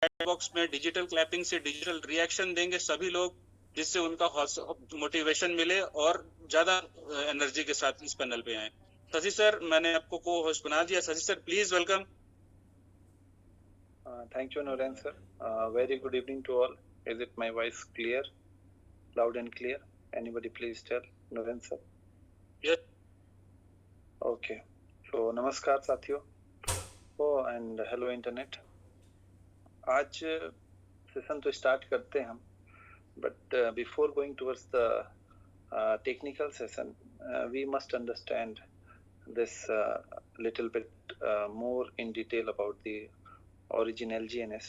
Chat box में digital clapping से digital reaction देंगे सभी लोग, जिससे उनका मोटिवेशन मिले और ज्यादा एनर्जी के साथ इस पैनल पे आए। शशि सर, मैंने आपको को होस्ट बना दिया। Shashi sir please welcome. Thank you, Noren sir. Very good evening to all. Is it my voice clear, loud and clear? Anybody please tell, Noren sir? Yes. Okay. So नमस्कार साथियों। Oh and hello internet. आज session तो start करते हैं हम, but before going towards the technical session, we must understand this little bit more in detail about the Origin LGNS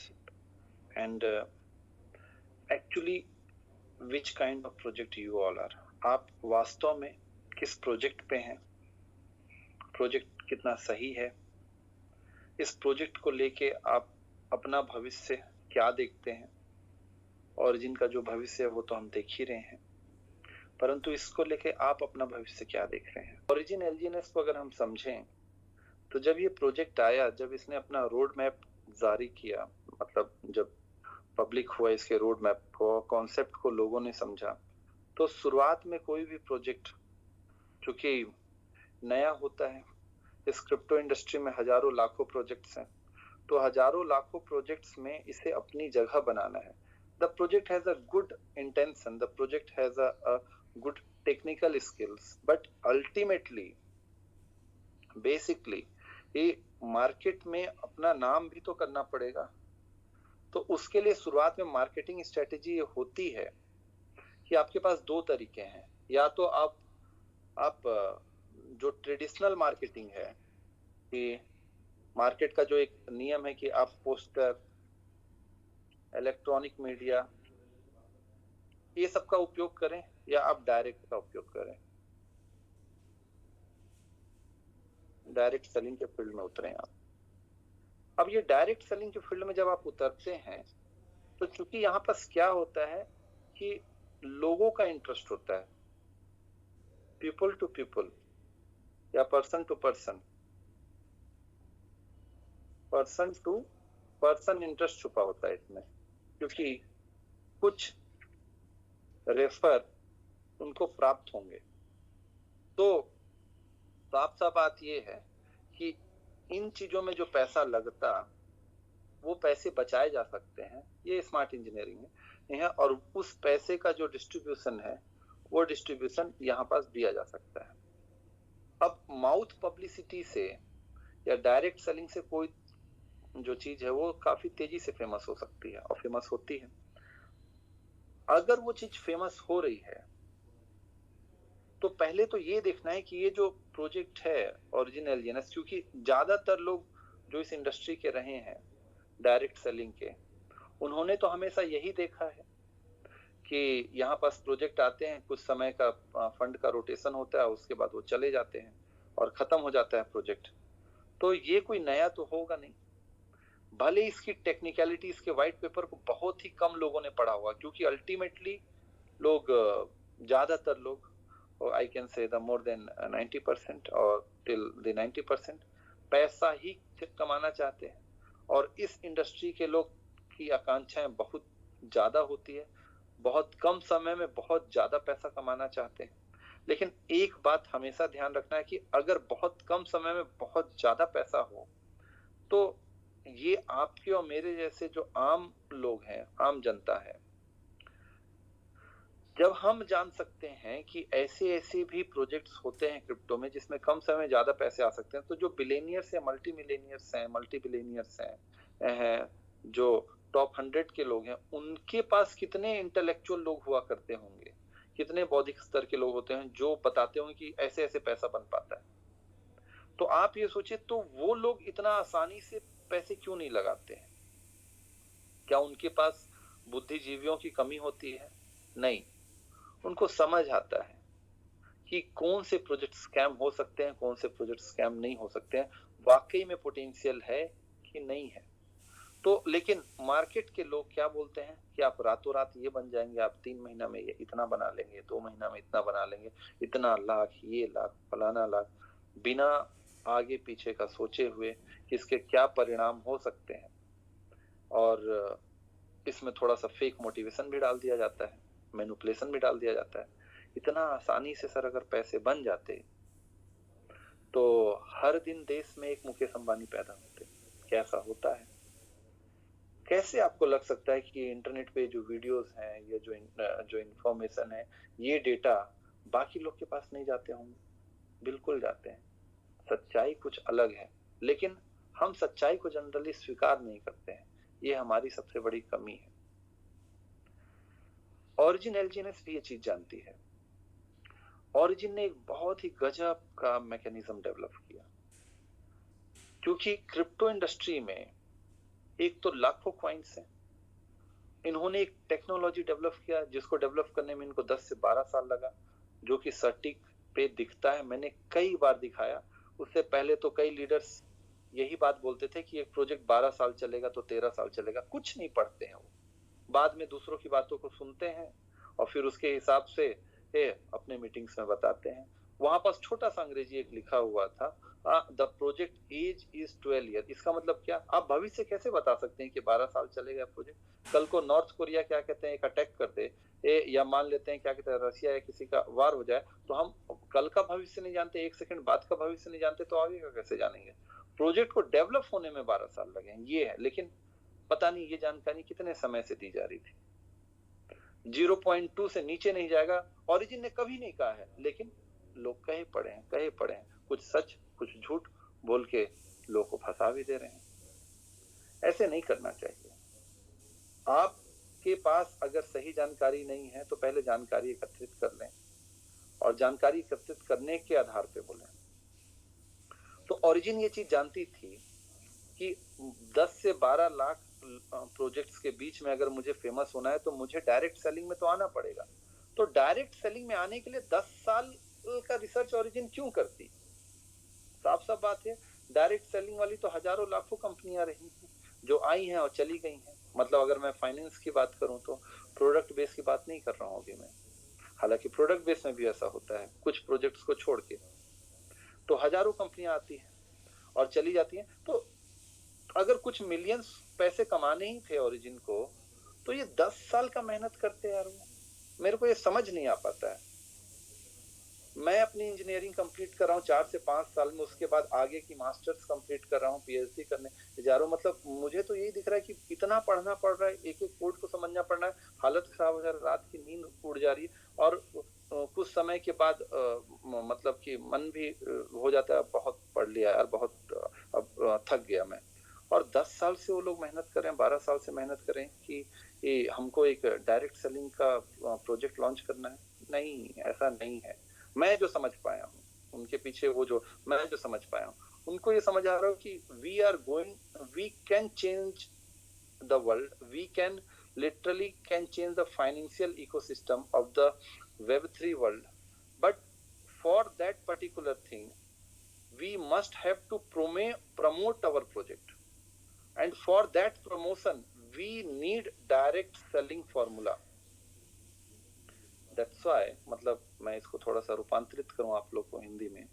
and actually which kind of project you all are. आप वास्तव में किस project पे हैं, project कितना सही है, इस प्रोजेक्ट को लेके आप अपना भविष्य क्या देखते हैं। ओरिजिन का जो भविष्य है वो तो हम देख ही रहे हैं, परंतु इसको लेके आप अपना भविष्य क्या देख रहे हैं। ओरिजिन एलजीएनएस को अगर हम समझें तो जब ये प्रोजेक्ट आया, जब इसने अपना रोड मैप जारी किया, मतलब जब पब्लिक हुआ इसके रोड मैप को, कॉन्सेप्ट को लोगों ने समझा, तो शुरुआत में कोई भी प्रोजेक्ट चूंकि नया होता है, इस क्रिप्टो इंडस्ट्री में हजारों लाखों प्रोजेक्ट्स हैं, तो हजारों लाखों प्रोजेक्ट्स में इसे अपनी जगह बनाना है। The project has a good intention, the project has a good technical skills, but ultimately basically ये मार्केट में अपना नाम भी तो करना पड़ेगा। तो उसके लिए शुरुआत में मार्केटिंग स्ट्रेटेजी ये होती है कि आपके पास दो तरीके हैं। या तो आप जो ट्रेडिशनल मार्केटिंग है कि मार्केट का जो एक नियम है कि आप पोस्टर, इलेक्ट्रॉनिक मीडिया, ये सब का उपयोग करें, या आप डायरेक्ट का उपयोग करें, डायरेक्ट सेलिंग के फील्ड में उतरें आप। अब ये डायरेक्ट सेलिंग के फील्ड में जब आप उतरते हैं तो चूंकि यहाँ पास क्या होता है कि लोगों का इंटरेस्ट होता है, पीपल टू पीपल या person to person, person to person interest छुपा होता है इसमें, क्योंकि कुछ रेफर उनको प्राप्त होंगे। तो साफ साफ बात ये है कि इन चीजों में जो पैसा लगता वो पैसे बचाए जा सकते हैं, ये स्मार्ट इंजीनियरिंग है, और उस पैसे का जो डिस्ट्रीब्यूशन है वो डिस्ट्रीब्यूशन यहाँ पास दिया जा सकता है। अब माउथ पब्लिसिटी से या डायरेक्ट सेलिंग से कोई जो चीज है वो काफी तेजी से फेमस हो सकती है और फेमस होती है। अगर वो चीज फेमस हो रही है तो पहले तो ये देखना है कि ये जो प्रोजेक्ट है ओरिजिन एलजीएनएस, क्योंकि ज्यादातर लोग जो इस इंडस्ट्री के रहे हैं डायरेक्ट सेलिंग के, उन्होंने तो हमेशा यही देखा है कि यहाँ पास प्रोजेक्ट आते हैं, कुछ समय का फंड का रोटेशन होता है, उसके बाद वो चले जाते हैं और खत्म हो जाता है प्रोजेक्ट। तो ये कोई नया तो होगा नहीं, भले इसकी टेक्निकलिटी, इसके व्हाइट पेपर को बहुत ही कम लोगों ने पढ़ा होगा, क्योंकि अल्टीमेटली लोग, ज्यादातर लोग, I can say the more than 90% or till the 90% पैसा ही कमाना चाहते हैं, और इस इंडस्ट्री के लोग की आकांक्षाएं बहुत ज्यादा होती है, बहुत कम समय में बहुत ज्यादा पैसा कमाना चाहते हैं। लेकिन एक बात हमेशा ध्यान रखना है कि अगर बहुत कम समय में बहुत ज्यादा पैसा हो तो ये आपके और मेरे जैसे जो आम लोग हैं, आम जनता है, जब हम जान सकते हैं कि ऐसे ऐसे भी प्रोजेक्ट्स होते हैं क्रिप्टो में जिसमें कम समय में ज्यादा पैसे आ सकते हैं, तो जो बिलियनियर्स या मल्टी मिलियनियर्स हैं, मल्टी बिलियनियर्स हैं, जो टॉप 100 के लोग हैं, उनके पास कितने इंटेलेक्चुअल लोग हुआ करते होंगे, कितने बौद्धिक स्तर के लोग होते हैं जो बताते होंगे कि ऐसे ऐसे पैसा बन पाता है। तो आप ये सोचिए, तो वो लोग इतना आसानी से पैसे क्यों नहीं लगाते हैं? क्या उनके पास बुद्धिजीवियों की कमी होती है? नहीं, उनको समझ आता है कि कौन से प्रोजेक्ट स्कैम हो सकते हैं, कौन से प्रोजेक्ट स्कैम नहीं हो सकते हैं, वाकई में पोटेंशियल है कि नहीं है। तो लेकिन मार्केट के लोग क्या बोलते हैं कि आप रातों रात ये बन जाएंगे, आप 3 महीना में ये इतना बना लेंगे, 2 महीना में इतना बना लेंगे, इतना लाख, ये लाख, फलाना लाख, बिना आगे पीछे का सोचे हुए कि इसके क्या परिणाम हो सकते हैं। और इसमें थोड़ा सा फेक मोटिवेशन भी डाल दिया जाता है, मैनिपुलेशन भी डाल दिया जाता है। इतना आसानी से सर अगर पैसे बन जाते तो हर दिन देश में एक मुकेश अंबानी पैदा होते। कैसा होता है? कैसे आपको लग सकता है कि इंटरनेट पे जो वीडियोस हैं या जो इंफॉर्मेशन है, ये डेटा बाकी लोग के पास नहीं जाते होंगे? बिल्कुल जाते हैं। सच्चाई कुछ अलग है, लेकिन हम सच्चाई को जनरली स्वीकार नहीं करते हैं। ये हमारी सबसे बड़ी कमी है। ऑरिजिन एलजीएनएस भी ये चीज जानती है। ऑरिजिन ने एक बहुत ही गजब का मैकेनिज्म डेवलप किया, क्योंकि क्रिप्टो इंडस्ट्री में एक तो लाखों कॉइन्स हैं। इन्होंने एक टेक्नोलॉजी डेवलप किया जिसको डेवलप करने में इनको 10 से 12 साल लगा, जो कि सटीक पे दिखता है। मैंने कई बार दिखाया। उससे पहले तो कई लीडर्स यही बात बोलते थे कि एक प्रोजेक्ट 12 साल चलेगा तो 13 साल चलेगा। कुछ नहीं पढ़ते हैं वो, बाद में दूसरों की बातों को सुनते हैं और फिर उसके हिसाब से अपने मीटिंग्स में बताते हैं। वहां पास छोटा सा अंग्रेजी एक लिखा हुआ था, the project age is 12 year. इसका मतलब क्या? आप भविष्य कैसे बता सकते हैं कि 12 साल चलेगा प्रोजेक्ट? कल को नॉर्थ कोरिया क्या कहते हैं, एक अटैक कर दे, या मान लेते हैं क्या कहते हैं रशिया या किसी का वार हो जाए, तो हम कल का भविष्य नहीं जानते, एक सेकंड बाद का भविष्य नहीं जानते, तो आगे का कैसे जानेंगे? प्रोजेक्ट को डेवलप होने में 12 साल लगे हैं, ये है। लेकिन पता नहीं ये जानकारी कितने समय से दी जा रही थी। 0.2 से नीचे नहीं जाएगा, ओरिजिन ने कभी नहीं कहा है, लेकिन लोग कहे पड़े हैं, कुछ सच कुछ झूठ बोल के लोग को फंसा भी दे रहे हैं। ऐसे नहीं करना चाहिए। आपके पास अगर सही जानकारी नहीं है तो पहले जानकारी एकत्रित कर लें और जानकारी एकत्रित करने के आधार पे बोलें। तो ओरिजिन ये चीज जानती थी कि 10 से 12 लाख प्रोजेक्ट्स के बीच में अगर मुझे फेमस होना है तो मुझे डायरेक्ट सेलिंग में तो आना पड़ेगा। तो डायरेक्ट सेलिंग में आने के लिए 10 साल का रिसर्च ओरिजिन क्यों करती? साफ साफ बात है, डायरेक्ट सेलिंग वाली तो हजारों लाखों कंपनियां रही हैं जो आई हैं और चली गई हैं। मतलब अगर मैं फाइनेंस की बात करूं तो प्रोडक्ट बेस की बात नहीं कर रहा हूं अभी मैं, हालांकि प्रोडक्ट बेस में भी ऐसा होता है, कुछ प्रोजेक्ट्स को छोड़ के तो हजारों कंपनियां आती हैं और चली जाती हैं। तो अगर कुछ मिलियंस पैसे कमाने ही थे ओरिजिन को, तो ये 10 साल का मेहनत करते यार। वो मेरे को ये समझ नहीं आ पाता है। मैं अपनी इंजीनियरिंग कंप्लीट कर रहा हूँ 4 से 5 साल में, उसके बाद आगे की मास्टर्स कंप्लीट कर रहा हूँ, पीएचडी करने जा रहा हूँ। मतलब मुझे तो यही दिख रहा है कि इतना पढ़ना पड़ रहा है, एक एक कोड को समझना पड़ रहा है, हालत खराब हो जा रही है, रात की नींद उड़ जा रही है और कुछ समय के बाद मतलब कि मन भी हो जाता है बहुत पढ़ लिया यार, बहुत अब थक गया मैं। और 10 साल से वो लोग मेहनत कर रहे हैं, 12 साल से मेहनत कर रहे हैं कि हमको एक डायरेक्ट सेलिंग का प्रोजेक्ट लॉन्च करना है। नहीं, ऐसा नहीं है। मैं जो समझ पाया हूँ उनके पीछे, वो जो मैं जो समझ पाया हूँ, उनको ये समझ आ रहा हो कि we can change the world, we can literally can change the financial ecosystem of the Web3 world. But for that particular thing, we must have to promote our project. And for that promotion, we need direct selling formula. That's why, मतलब मैं इसको थोड़ा सा रूपांतरित करूं आप लोग को हिंदी में,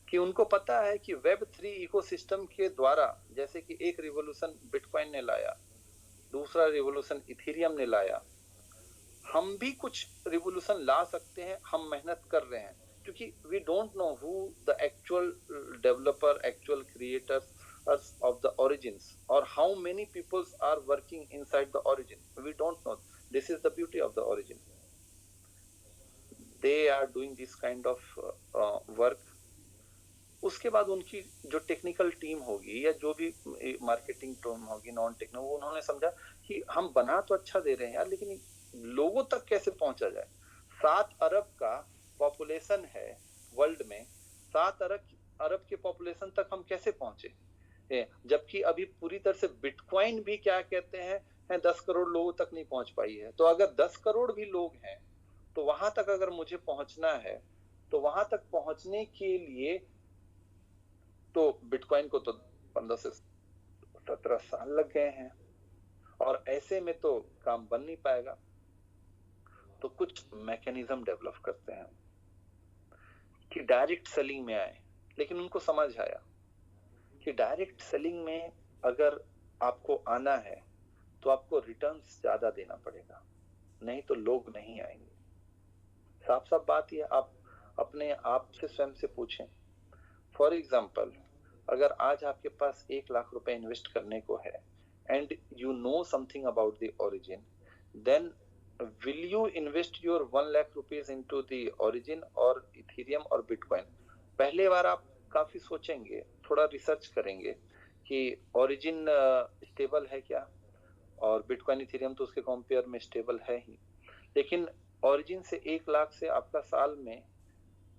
कि उनको पता है कि Web3 इकोसिस्टम के द्वारा, जैसे कि एक रिवोल्यूशन बिटकॉइन ने लाया, दूसरा रिवोल्यूशन इथेरियम ने लाया, हम भी कुछ रिवोल्यूशन ला सकते हैं। हम मेहनत कर रहे हैं, क्योंकि we don't know who the actual developer, actual creators of the origins, or how many peoples are working inside the origin. We don't know. This is the beauty of the origin. They are doing this kind of work. उसके बाद उनकी जो technical team होगी या जो भी marketing team होगी, non techno, उन्होंने समझा कि हम बना तो अच्छा दे रहे हैं यार, लेकिन लोगों तक कैसे पहुंचा जाए। 7 अरब का पॉपुलेशन है वर्ल्ड में, 7 अरब के पॉपुलेशन तक हम कैसे पहुंचे, जबकि अभी पूरी तरह से बिटकॉइन भी क्या कहते हैं 10 करोड़ लोगों तक नहीं पहुंच पाई है। तो अगर 10 करोड़ भी लोग हैं तो वहां तक अगर मुझे पहुंचना है, तो वहां तक पहुंचने के लिए तो बिटकॉइन को तो 15 से 17 साल लग गए हैं और ऐसे में तो काम बन नहीं पाएगा। तो कुछ मैकेनिज्म डेवलप करते हैं कि डायरेक्ट सेलिंग में आए, लेकिन उनको समझ आया कि डायरेक्ट सेलिंग में अगर आपको आना है तो आपको रिटर्न्स ज्यादा देना पड़ेगा, नहीं तो लोग नहीं आएंगे। साफ साफ बात ये, आप अपने आप से स्वयं से पूछें। फॉर एग्जाम्पल, अगर आज आपके पास 1 लाख रुपए इन्वेस्ट करने को है and you know something about the origin, then will you invest your 1 lakh rupees into the origin और इथेरियम और बिटकॉइन? पहले बार आप काफी सोचेंगे, थोड़ा रिसर्च करेंगे कि ओरिजिन स्टेबल है क्या, और बिटकॉइन इथेरियम तो उसके कंपेयर में स्टेबल है ही, लेकिन ओरिजिन से 1 लाख से आपका साल में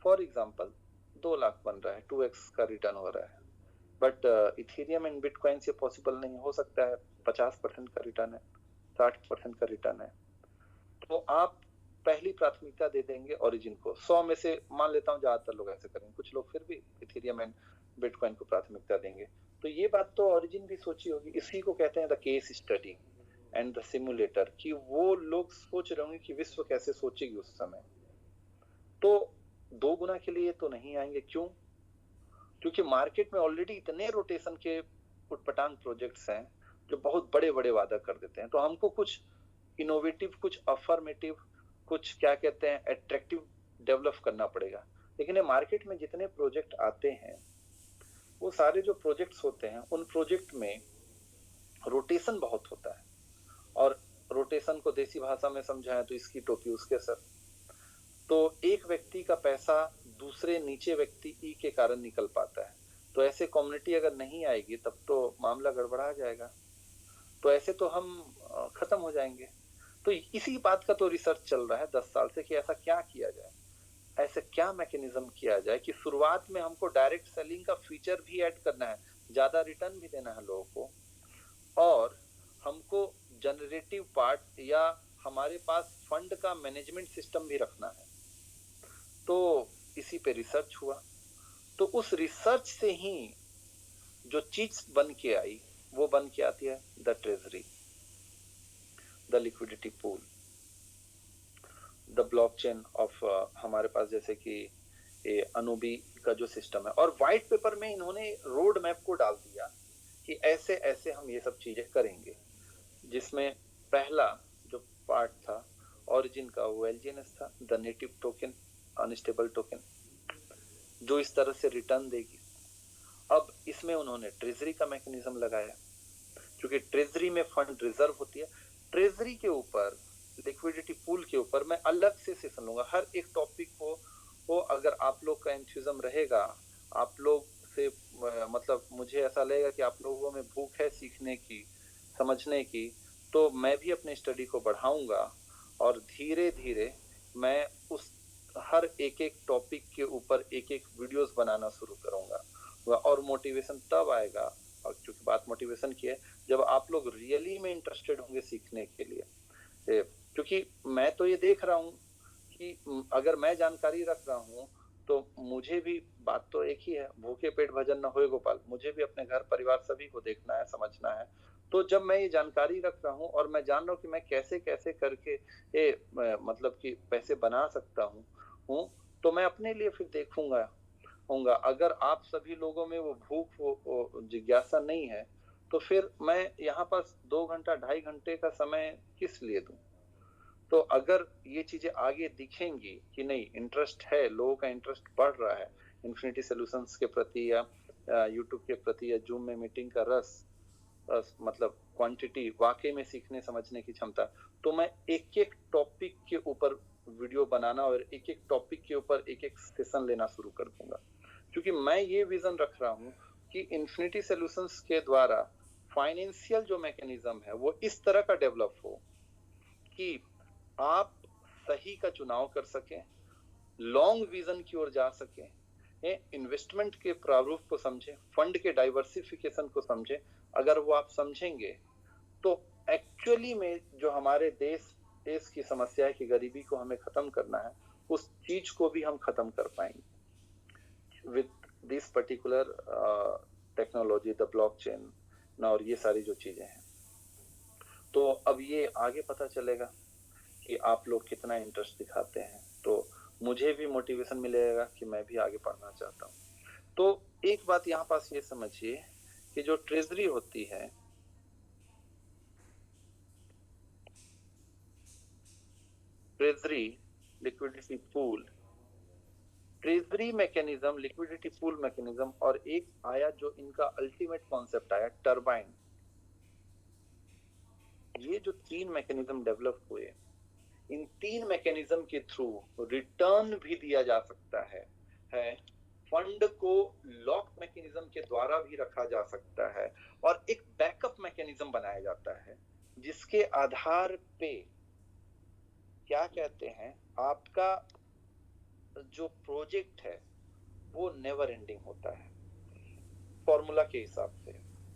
फॉर एग्जाम्पल 2 लाख बन रहा है, 2x का रिटर्न हो रहा है। बट इथेरियम एंड बिटकॉइन से पॉसिबल नहीं हो सकता है, 50% का रिटर्न है, 60% का रिटर्न है। तो आप पहली प्राथमिकता दे देंगे ओरिजिन को। 100 में से मान लेता हूँ ज्यादातर लोग ऐसे करेंगे, कुछ लोग फिर भी इथेरियम एंड बिटकॉइन को प्राथमिकता देंगे। तो ये बात तो ओरिजिन भी सोची होगी। इसी को कहते हैं the case study and the simulator, कि वो लोग सोच रहे होंगे कि विश्व कैसे सोचेगी उस समय। तो 2 गुना के लिए तो नहीं आएंगे। क्यों? क्योंकि मार्केट में ऑलरेडी इतने रोटेशन के उटपटांग प्रोजेक्ट्स हैं जो बहुत बड़े बड़े वादा कर देते हैं। तो हमको कुछ इनोवेटिव, कुछ अफर्मेटिव, कुछ क्या कहते हैं एट्रैक्टिव डेवलप करना पड़ेगा। लेकिन ये मार्केट में जितने प्रोजेक्ट आते हैं, वो सारे जो प्रोजेक्ट्स होते हैं, उन प्रोजेक्ट में रोटेशन बहुत होता है। और रोटेशन को देसी भाषा में समझाएं तो इसकी टोपी उसके सर। तो एक व्यक्ति का पैसा दूसरे नीचे व्यक्ति ई के कारण निकल पाता है। तो ऐसे कम्युनिटी अगर नहीं आएगी तब तो मामला गड़बड़ा जाएगा, तो ऐसे तो हम खत्म हो जाएंगे। तो इसी बात का तो रिसर्च चल रहा है 10 साल से कि ऐसा क्या किया जाए, ऐसे क्या मैकेनिज्म किया जाए कि शुरुआत में हमको डायरेक्ट सेलिंग का फीचर भी ऐड करना है, ज्यादा रिटर्न भी देना है लोगों को, और हमको जनरेटिव पार्ट या हमारे पास फंड का मैनेजमेंट सिस्टम भी रखना है। तो इसी पे रिसर्च हुआ। तो उस रिसर्च से ही जो चीज बन के आई, वो बन के आती है the treasury, the liquidity pool, the blockchain of हमारे पास जैसे कि अनुबी का जो सिस्टम है। और व्हाइट पेपर में इन्होंने रोड मैप को डाल दिया कि ऐसे ऐसे हम ये सब चीजें करेंगे, जिसमें पहला जो पार्ट था ओरिजिन का, वो एलजीएनएस था, the native token, unstable token, जो इस तरह से रिटर्न देगी। अब इसमें उन्होंने ट्रेजरी का मैकेनिज्म लगाया, क्योंकि ट्रेजरी में फंड रिजर्व होती है। ट्रेजरी के ऊपर, लिक्विडिटी पूल के ऊपर मैं अलग से सेशन लूंगा। हर एक टॉपिक को अगर आप लोग का एंथुसिज्म रहेगा, आप लोग से मतलब मुझे ऐसा लगेगा कि आप लोगों में भूख है सीखने की, समझने की, तो मैं भी अपने स्टडी को बढ़ाऊंगा और धीरे धीरे मैं उस हर एक एक टॉपिक के ऊपर एक एक वीडियोस बनाना शुरू करूंगा। और मोटिवेशन तब आएगा, और क्योंकि बात मोटिवेशन की है, जब आप लोग रियली में इंटरेस्टेड होंगे सीखने के लिए। क्योंकि मैं तो ये देख रहा हूँ कि अगर मैं जानकारी रख रहा हूँ तो मुझे भी, बात तो एक ही है, भूखे पेट भजन न होए गोपाल, मुझे भी अपने घर परिवार सभी को देखना है, समझना है। तो जब मैं ये जानकारी रख रहा हूँ और मैं जान रहा हूँ कि मैं कैसे कैसे करके मतलब कि पैसे बना सकता हूँ, तो मैं अपने लिए फिर देखूंगा होगा। अगर आप सभी लोगों में वो भूख, वो जिज्ञासा नहीं है, तो फिर मैं यहाँ पास 2 घंटा 2.5 घंटे का समय किस लिए दूं? तो अगर ये चीजें आगे दिखेंगी कि नहीं इंटरेस्ट है, लोगों का इंटरेस्ट बढ़ रहा है इन्फिनिटी सॉल्यूशंस के प्रति, या यूट्यूब के प्रति, या जूम में मीटिंग का रस, मतलब क्वांटिटी, वाकई में सीखने समझने की क्षमता, तो मैं एक एक टॉपिक के ऊपर वीडियो बनाना और एक एक टॉपिक के ऊपर एक एक सेशन लेना शुरू कर दूंगा। क्योंकि मैं ये विजन रख रहा हूँ कि इन्फिनिटी सॉल्यूशंस के द्वारा फाइनेंशियल जो मैकेनिज्म है वो इस तरह का डेवलप हो कि आप सही का चुनाव कर सकें, लॉन्ग विजन की ओर जा सकें, इन्वेस्टमेंट के प्रारूप को समझें, फंड के डाइवर्सिफिकेशन को समझें। अगर वो आप समझेंगे तो एक्चुअली में जो हमारे देश की समस्या है कि गरीबी को हमें खत्म करना है, उस चीज को भी हम खत्म कर पाएंगे with this particular technology, the blockchain और ये सारी जो चीजें हैं। तो अब ये आगे पता चलेगा कि आप लोग कितना इंटरेस्ट दिखाते हैं, तो मुझे भी मोटिवेशन मिलेगा कि मैं भी आगे पढ़ना चाहता हूँ। तो एक बात यहाँ पास ये समझिए कि जो ट्रेजरी होती है treasury liquidity pool, treasury mechanism, liquidity pool mechanism, और एक आया जो इनका अल्टीमेट कॉन्सेप्ट आया टरबाइन। ये जो तीन मैकेनिज्म डेवलप हुए, इन तीन मैकेनिज्म के थ्रू रिटर्न भी दिया जा सकता है फंड को लॉक मैकेनिज्म के द्वारा भी रखा जा सकता है, और एक बैकअप मैकेनिज्म बनाया जाता है जिसके आधार पे क्या कहते हैं, आपका जो प्रोजेक्ट है वो नेवर एंडिंग होता है फॉर्मूला के हिसाब से।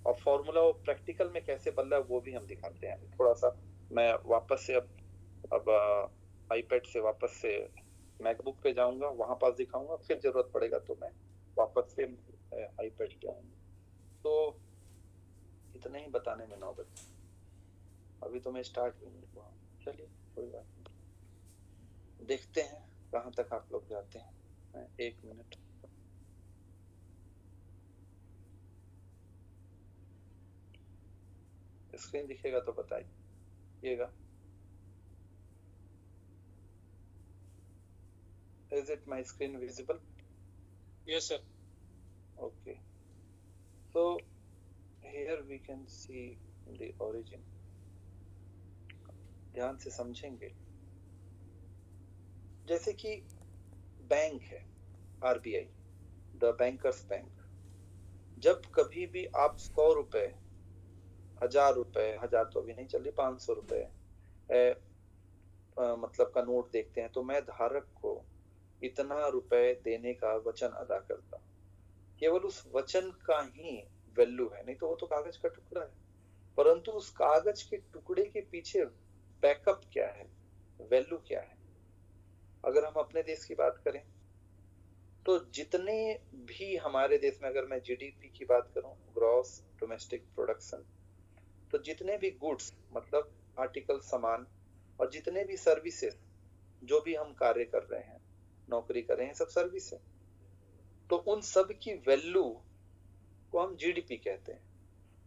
और फॉर्मूला वो प्रैक्टिकल में कैसे बदला है वो भी हम दिखाते हैं। थोड़ा सा मैं वापस से अब आईपैड से वापस से मैकबुक पे जाऊंगा, वहां पास दिखाऊंगा, फिर जरूरत पड़ेगा तो मैं वापस से आईपैड पे आऊंगा। तो इतना ही बताने में नौबत, अभी तो मैं स्टार्ट भी नहीं हुआ। चलिए कोई बात नहीं, देखते हैं कहाँ तक आप लोग जाते हैं। 1 मिनट, स्क्रीन दिखेगा तो बताइएगा। Is it my screen visible? Yes, sir. Okay. So here we can see the origin. ध्यान से समझेंगे। जैसे कि बैंक है आरबीआई, द बैंकर्स बैंक। जब कभी भी आप 100 रुपए, 1000 रुपए, 1000 तो अभी नहीं चल रही, 500 रुपए मतलब का नोट देखते हैं, तो मैं धारक को इतना रुपए देने का वचन अदा करता। केवल उस वचन का ही वैल्यू है, नहीं तो वो तो कागज का टुकड़ा है। परंतु उस कागज के टुकड़े के पीछे बैकअप क्या है, वैल्यू क्या है। अगर हम अपने देश की बात करें तो जितने भी हमारे देश में, अगर मैं जीडीपी की बात करूं, ग्रॉस डोमेस्टिक प्रोडक्शन, तो जितने भी गुड्स मतलब आर्टिकल, सामान, और जितने भी सर्विसेज, जो भी हम कार्य कर रहे हैं, नौकरी कर रहे हैं, सब सर्विस है। तो उन सब की वैल्यू को हम जीडीपी कहते हैं।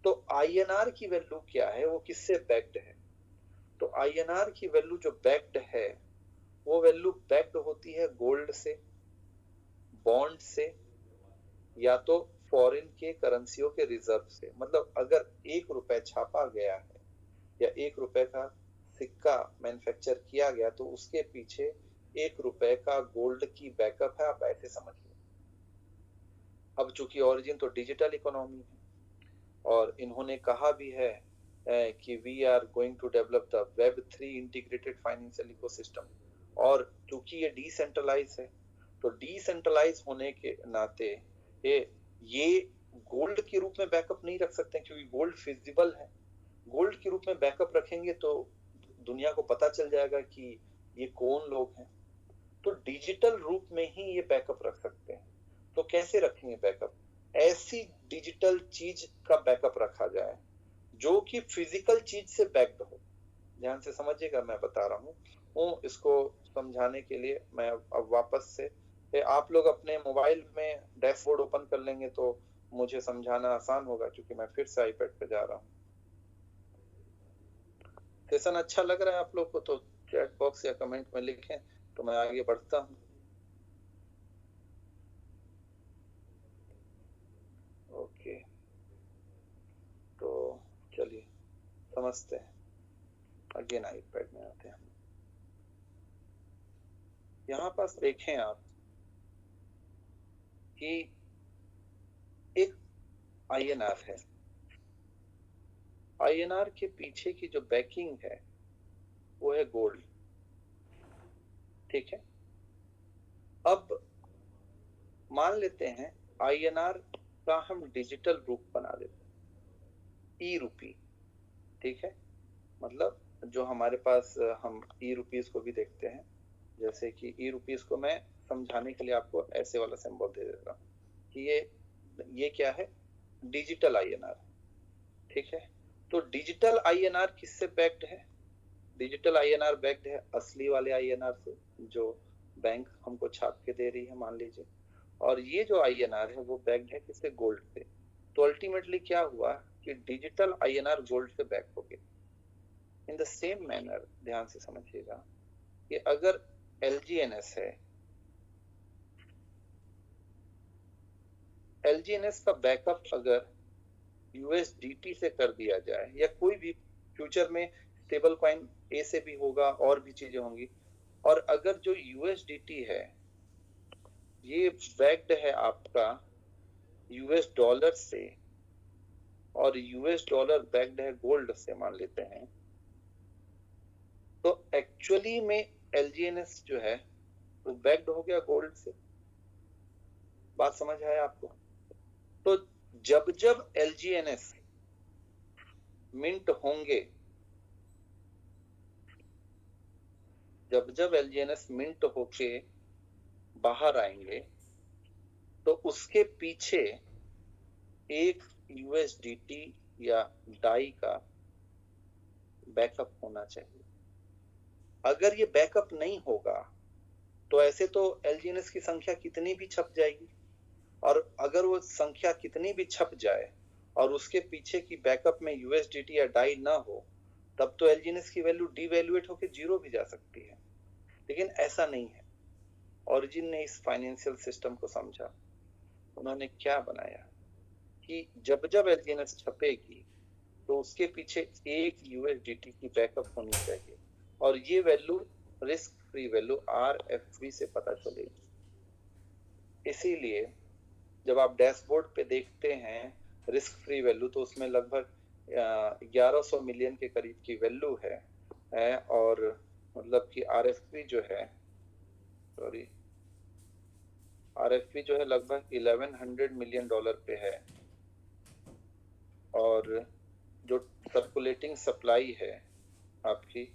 तो आईएनआर की वैल्यू क्या है, वो किससे बैक्ड है। तो आईएनआर की वैल्यू जो बैक्ड है, वो वैल्यू बैक्ड होती है गोल्ड से, बॉन्ड से, या तो फॉरेन के करेंसियों के रिजर्व से। मतलब अगर 1 रुपए छापा गया है या 1 रुपए का सिक्का मैन्युफैक्चर किया गया, तो उसके पीछे 1 रुपए का गोल्ड की बैकअप है, आप ऐसे समझिए। अब चूंकि ओरिजिन तो डिजिटल इकोनॉमी है, और इन्होंने कहा भी है कि we are going to develop the Web3 integrated financial ecosystem. और चूंकि ये डिसेंट्रलाइज है, तो डिसेंट्रलाइज होने के नाते ये गोल्ड के रूप में बैकअप नहीं रख सकते, क्योंकि गोल्ड फिजिबल है। गोल्ड के रूप में बैकअप रखेंगे तो दुनिया को पता चल जाएगा कि ये कौन लोग हैं। तो डिजिटल रूप में ही ये बैकअप रख सकते हैं। तो कैसे रखेंगे बैकअप, ऐसी डिजिटल चीज का बैकअप रखा जाए जो कि फिजिकल चीज से बैक्ड हो। ध्यान से समझिएगा, मैं बता रहा हूँ इसको समझाने के लिए। मैं अब वापस से आप लोग अपने मोबाइल में डैशबोर्ड ओपन कर लेंगे तो मुझे समझाना आसान होगा, क्योंकि मैं फिर से आईपैड पे जा रहा हूँ। सेशन अच्छा लग रहा है आप लोग को तो चैट बॉक्स या कमेंट में लिखें, तो मैं आगे बढ़ता हूँ। ओके, तो चलिए समझते हैं। अगेन आईपैड में आते हैं। यहाँ पास देखें आप कि एक आईएनआर है। आईएनआर के पीछे की जो बैकिंग है वो है गोल्ड, ठीक है। अब मान लेते हैं आईएनआर का हम डिजिटल रूप बना देते हैं, ई रूपी, ठीक है। मतलब जो हमारे पास, हम ई रुपीज को भी देखते हैं। जैसे कि ई रुपीज को मैं समझाने के लिए आपको ऐसे वाला सिंबल दे देता हूँ कि ये क्या है, डिजिटल आईएनआर, ठीक है। तो डिजिटल आईएनआर किससे बैक्ड है, डिजिटल आईएनआर बैक्ड है असली वाले आईएनआर से, जो बैंक हमको छाप के दे रही है, मान लीजिए। और ये जो आईएनआर है वो बैक्ड है किससे, गोल्ड से। तो अल्टीमेटली क्या हुआ कि डिजिटल आईएनआर गोल्ड से बैक हो गया। इन द सेम मैनर, ध्यान से समझिएगा, कि अगर LGNS है, LGNS का बैकअप अगर USDT से कर दिया जाए या कोई भी फ्यूचर में स्टेबल कॉइन ए से भी होगा और भी चीजें होंगी, और अगर जो USDT है ये बैक्ड है आपका US डॉलर से और US डॉलर बैक्ड है गोल्ड से मान लेते हैं, तो एक्चुअली में LGNS जो है वो बैक्ड हो गया गोल्ड से। बात समझ आया आपको? तो जब जब LGNS मिंट होंगे, जब जब LGNS मिंट होके बाहर आएंगे, तो उसके पीछे एक USDT या डाई का बैकअप होना चाहिए। अगर ये बैकअप नहीं होगा तो ऐसे तो LGNS की संख्या कितनी भी छप जाएगी, और अगर वो संख्या कितनी भी छप जाए और उसके पीछे की बैकअप में USDT या डाई ना हो, तब तो LGNS की वैल्यू डिवैल्यूएट होकर जीरो भी जा सकती है। लेकिन ऐसा नहीं है। ओरिजिन ने इस फाइनेंशियल सिस्टम को समझा। उन्होंने क्या बनाया कि जब जब LGNS छपेगी तो उसके पीछे एक USDT की बैकअप होनी चाहिए, और ये value risk free value RFV से पता चलेगी। इसीलिए जब आप डैशबोर्ड पे देखते हैं रिस्क फ्री वैल्यू, तो उसमें लगभग 1100 मिलियन के करीब की वैल्यू है, और मतलब कि RFV जो है, सॉरी, RFV जो है लगभग 1100 मिलियन डॉलर पे है, और जो सर्कुलेटिंग सप्लाई है आपकी,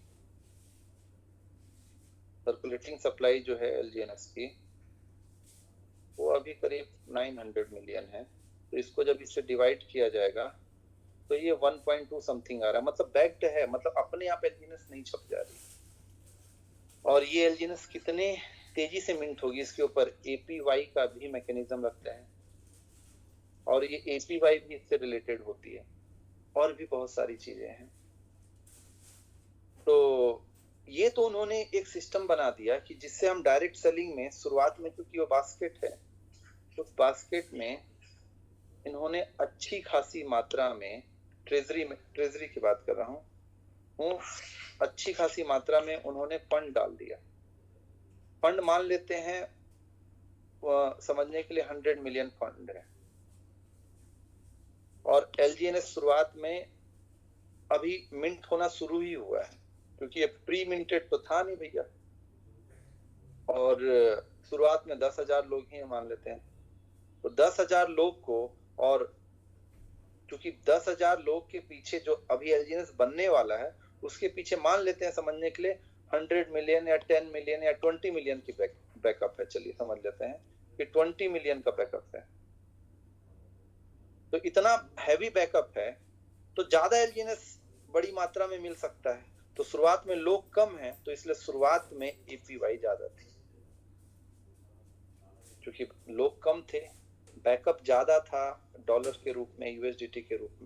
सर्कुलेटिंग सप्लाई जो है LGNS की, वो अभी करीब 900 मिलियन है। तो इसको जब इससे डिवाइड किया जाएगा तो ये 1.2 समथिंग आ रहा है, मतलब बैक्ड है, मतलब अपने आप LGNS नहीं छप जा रही। और ये LGNS कितने तेजी से मिंट होगी, इसके ऊपर APY का भी मैकेनिज्म लगता है, और ये APY भी इससे रिलेटेड होती है, और भी बहुत सारी चीजें हैं। तो ये तो उन्होंने एक सिस्टम बना दिया कि जिससे हम डायरेक्ट सेलिंग में शुरुआत में, क्योंकि वो बास्केट है, उस बास्केट में इन्होंने अच्छी खासी मात्रा में ट्रेजरी की बात कर रहा हूँ, अच्छी खासी मात्रा में उन्होंने फंड डाल दिया। फंड मान लेते हैं समझने के लिए 100 मिलियन फंड है, और LGNS शुरुआत में अभी मिंट होना शुरू ही हुआ है, क्योंकि ये प्री मिंटेड तो था नहीं भैया, और शुरुआत में 10,000 लोग ही मान लेते हैं। तो 10,000 लोग को, और क्योंकि 10,000 लोग के पीछे जो अभी LGNS बनने वाला है उसके पीछे मान लेते हैं समझने के लिए 100 मिलियन या 10 मिलियन या 20 मिलियन की बैकअप है। चलिए समझ लेते हैं कि 20 मिलियन का बैकअप है। तो इतना हैवी बैकअप है तो ज्यादा LGNS बड़ी मात्रा में मिल सकता है। तो शुरुआत में लोग कम हैं, तो इसलिए शुरुआत में APY ज्यादा थी, क्योंकि लोग कम थे, बैकअप ज्यादा था डॉलर के रूप में, USDT के रूप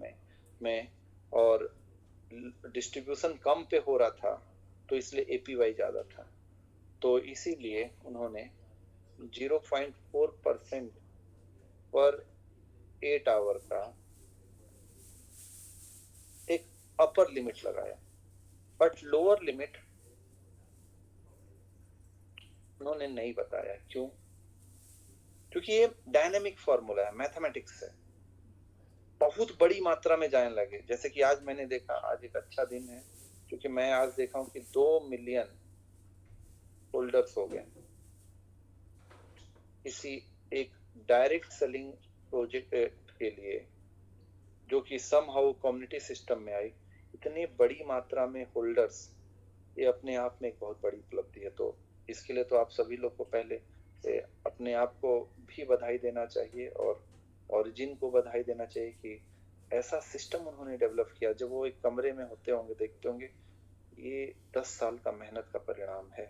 में और डिस्ट्रीब्यूशन कम पे हो रहा था, तो इसलिए APY ज्यादा था। तो इसीलिए उन्होंने 0.4% पर 8 आवर का एक अपर लिमिट लगाया, बट लोअर लिमिट उन्होंने नहीं बताया। क्यों? क्योंकि ये डायनेमिक फॉर्मूला है, मैथमेटिक्स है, बहुत बड़ी मात्रा में जाने लगे। जैसे कि आज मैंने देखा, आज एक अच्छा दिन है, क्योंकि मैं आज देखा हूं कि 2 मिलियन होल्डर्स हो गए किसी एक डायरेक्ट सेलिंग प्रोजेक्ट के लिए, जो कि समहाउ कम्युनिटी सिस्टम में आई। इतनी बड़ी मात्रा में होल्डर्स, ये अपने आप में एक बहुत बड़ी उपलब्धि है। तो इसके लिए तो आप सभी लोग को पहले अपने आप को भी बधाई देना चाहिए, और ओरिजिन को बधाई देना चाहिए कि ऐसा सिस्टम उन्होंने डेवलप किया। जब वो एक कमरे में होते होंगे, देखते होंगे, ये 10 साल का मेहनत का परिणाम है।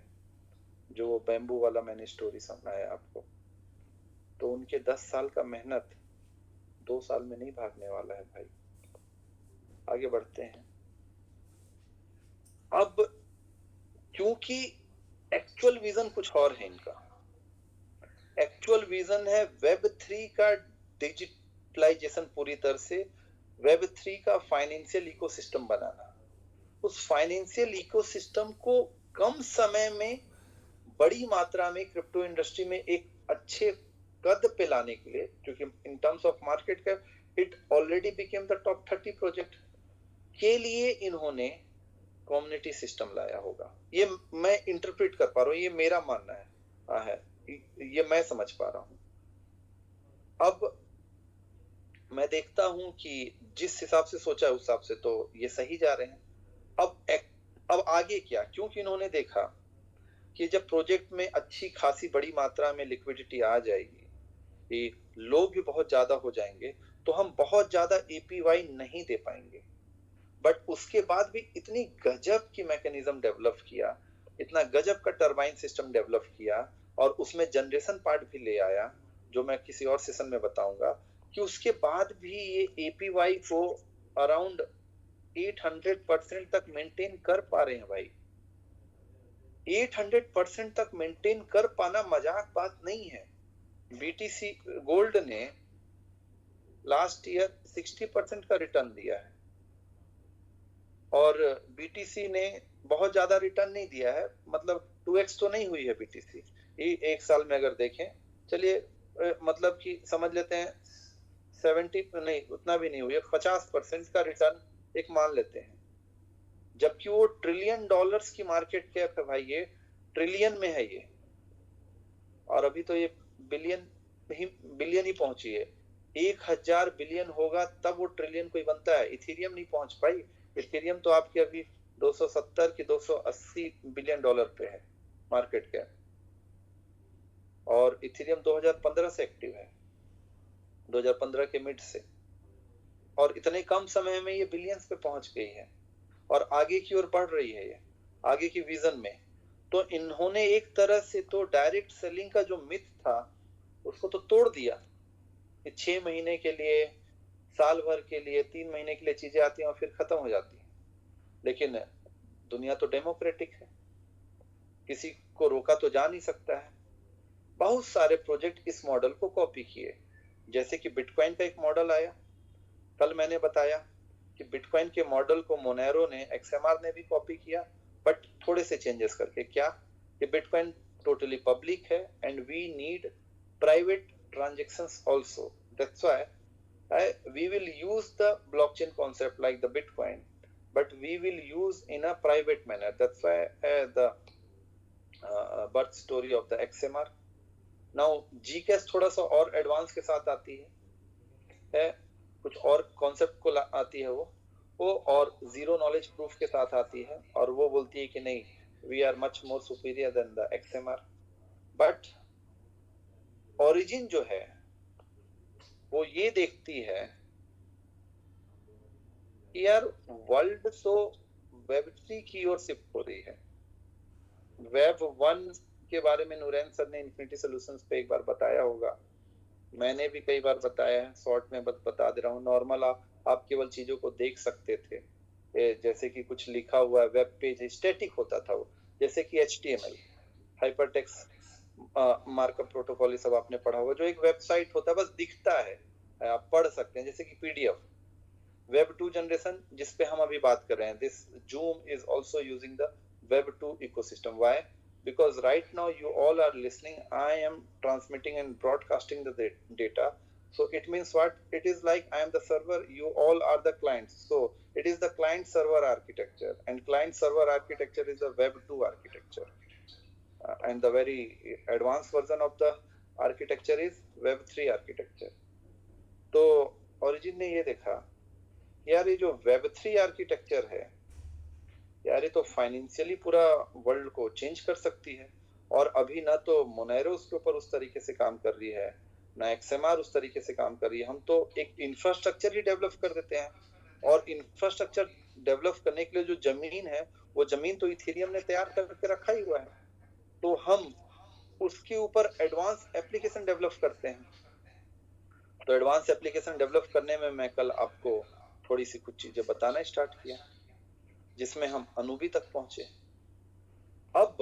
जो वो बैम्बू वाला मैंने स्टोरी सुनाया आपको, तो उनके 10 साल का मेहनत 2 साल में नहीं भागने वाला है भाई। आगे बढ़ते हैं। अब क्योंकि एक्चुअल विजन कुछ और है इनका। एक्चुअल विजन है वेब 3 का डिजिटलाइजेशन, पूरी तरह से वेब 3 का फाइनेंशियल इकोसिस्टम बनाना। उस फाइनेंशियल इकोसिस्टम को कम समय में बड़ी मात्रा में क्रिप्टो इंडस्ट्री में एक अच्छे कद पे लाने के लिए, क्योंकि in terms of market cap it already became the top 30 project के लिए इन्होंने कम्युनिटी सिस्टम लाया होगा। ये मैं इंटरप्रेट कर पा रहा हूँ, ये मेरा मानना है, ये मैं समझ पा रहा हूँ। अब मैं देखता हूं कि जिस हिसाब से सोचा है उस हिसाब से तो ये सही जा रहे हैं। अब आगे क्या, क्योंकि इन्होंने देखा कि जब प्रोजेक्ट में अच्छी खासी बड़ी मात्रा में लिक्विडिटी आ जाएगी, कि लोग भी बहुत ज्यादा हो जाएंगे, तो हम बहुत ज्यादा एपीवाई नहीं दे पाएंगे। बट उसके बाद भी इतनी गजब की मैकेनिज्म डेवलप किया, इतना गजब का टरबाइन सिस्टम डेवलप किया, और उसमें जनरेशन पार्ट भी ले आया, जो मैं किसी और सेशन में बताऊंगा, कि उसके बाद भी ये एपीवाई को अराउंड 800% तक मेंटेन कर पा रहे हैं भाई। 800% तक मेंटेन कर पाना मजाक बात नहीं है। बीटीसी गोल्ड ने लास्ट ईयर 60% का रिटर्न दिया है, और बीटीसी ने बहुत ज्यादा रिटर्न नहीं दिया है, मतलब 2x तो नहीं हुई है बीटीसी एक साल में। अगर देखें, चलिए मतलब कि समझ लेते हैं 70 नहीं, उतना भी नहीं हुई है, 50% का रिटर्न एक मान लेते हैं, जबकि वो $1 ट्रिलियन की मार्केट कैप है भाई, ये ट्रिलियन में है ये, और अभी तो ये बिलियन ही पहुंची है। 1000 बिलियन होगा तब वो ट्रिलियन कोई बनता है। इथेरियम नहीं पहुंच पाई, इथेरियम तो आपकी अभी 270 की 280 बिलियन डॉलर पे है मार्केट कैप, और इथेरियम 2015 से एक्टिव है, 2015 के मिड से, और इतने कम समय में ये बिलियंस पे पहुंच गई है, और आगे की ओर बढ़ रही है ये, आगे की विजन में। तो इन्होंने एक तरह से तो डायरेक्ट सेलिंग का जो मिथ था उसको तो तोड़ दिया, कि 6 महीने के लिए, साल भर के लिए, 3 महीने के लिए चीजें आती हैं और फिर खत्म हो जाती हैं। लेकिन दुनिया तो डेमोक्रेटिक है, किसी को रोका तो जा नहीं सकता है। बहुत सारे प्रोजेक्ट इस मॉडल को कॉपी किए, जैसे कि बिटकॉइन का एक मॉडल आया, कल मैंने बताया कि बिटकॉइन के मॉडल को मोनेरो ने, एक्सएमआर ने भी कॉपी किया, बट थोड़े से चेंजेस करके। क्या, कि बिटकॉइन टोटली पब्लिक है and we need private transactions also, that's why we will use the blockchain concept like the Bitcoin, but we will use in a private manner. That's why the birth story of the XMR. Now GCash थोड़ा सा और advance के साथ आती है, कुछ और concept को आती है वो और जीरो नॉलेज प्रूफ के साथ आती है, और वो बोलती है कि नहीं, we are much more superior than the XMR। But origin जो है वो ये देखती है कि यार वर्ल्ड तो वेब 3 की ओर शिफ्ट हो रही है। वेब 1 के बारे में नूरैन सर ने इन्फिनिटी सॉल्यूशंस पे एक बार बताया होगा, मैंने भी कई बार बताया है, शॉर्ट में बता दे रहा हूँ। नॉर्मल आप केवल चीजों को देख सकते थे, जैसे कि कुछ लिखा हुआ है, वेब पेज स्टैटिक होता था वो, जैसे कि HTML, हाइपरटेक्स्ट मार्कअप प्रोटोकॉल, ये सब आपने पढ़ा होगा, जो एक वेबसाइट होता है, बस दिखता है, आप पढ़ सकते हैं, जैसे कि PDF। Web 2 जनरेशन जिस पे हम अभी बात कर रहे हैं, this Zoom is also using the Web 2 ecosystem. Why? Because right now you all are listening, I am transmitting and broadcasting the data. So it means what? It is like I am the server, you all are the clients. So it is the client server architecture, and client server architecture is a Web 2 architecture. And the very advanced version of the architecture is Web 3 architecture. तो Origin ने ये देखा, यार ये जो Web 3 architecture है यार, ये तो फाइनेंशियली पूरा वर्ल्ड को चेंज कर सकती है, और अभी ना तो मोनेरो उसके ऊपर उस तरीके से काम कर रही है, ना XMR उस तरीके से काम कर रही है। हम तो एक इंफ्रास्ट्रक्चर ही डेवलप कर देते हैं, और इंफ्रास्ट्रक्चर डेवलप करने के लिए जो जमीन है, वो जमीन तो इथेरियम ने तैयार करके रखा ही हुआ है, तो हम उसके ऊपर एडवांस एप्लीकेशन डेवलप करते हैं। तो एडवांस एप्लीकेशन डेवलप करने में मैं कल आपको थोड़ी सी कुछ चीजें बताना स्टार्ट किया, जिसमें हम अनूबी तक पहुंचे। अब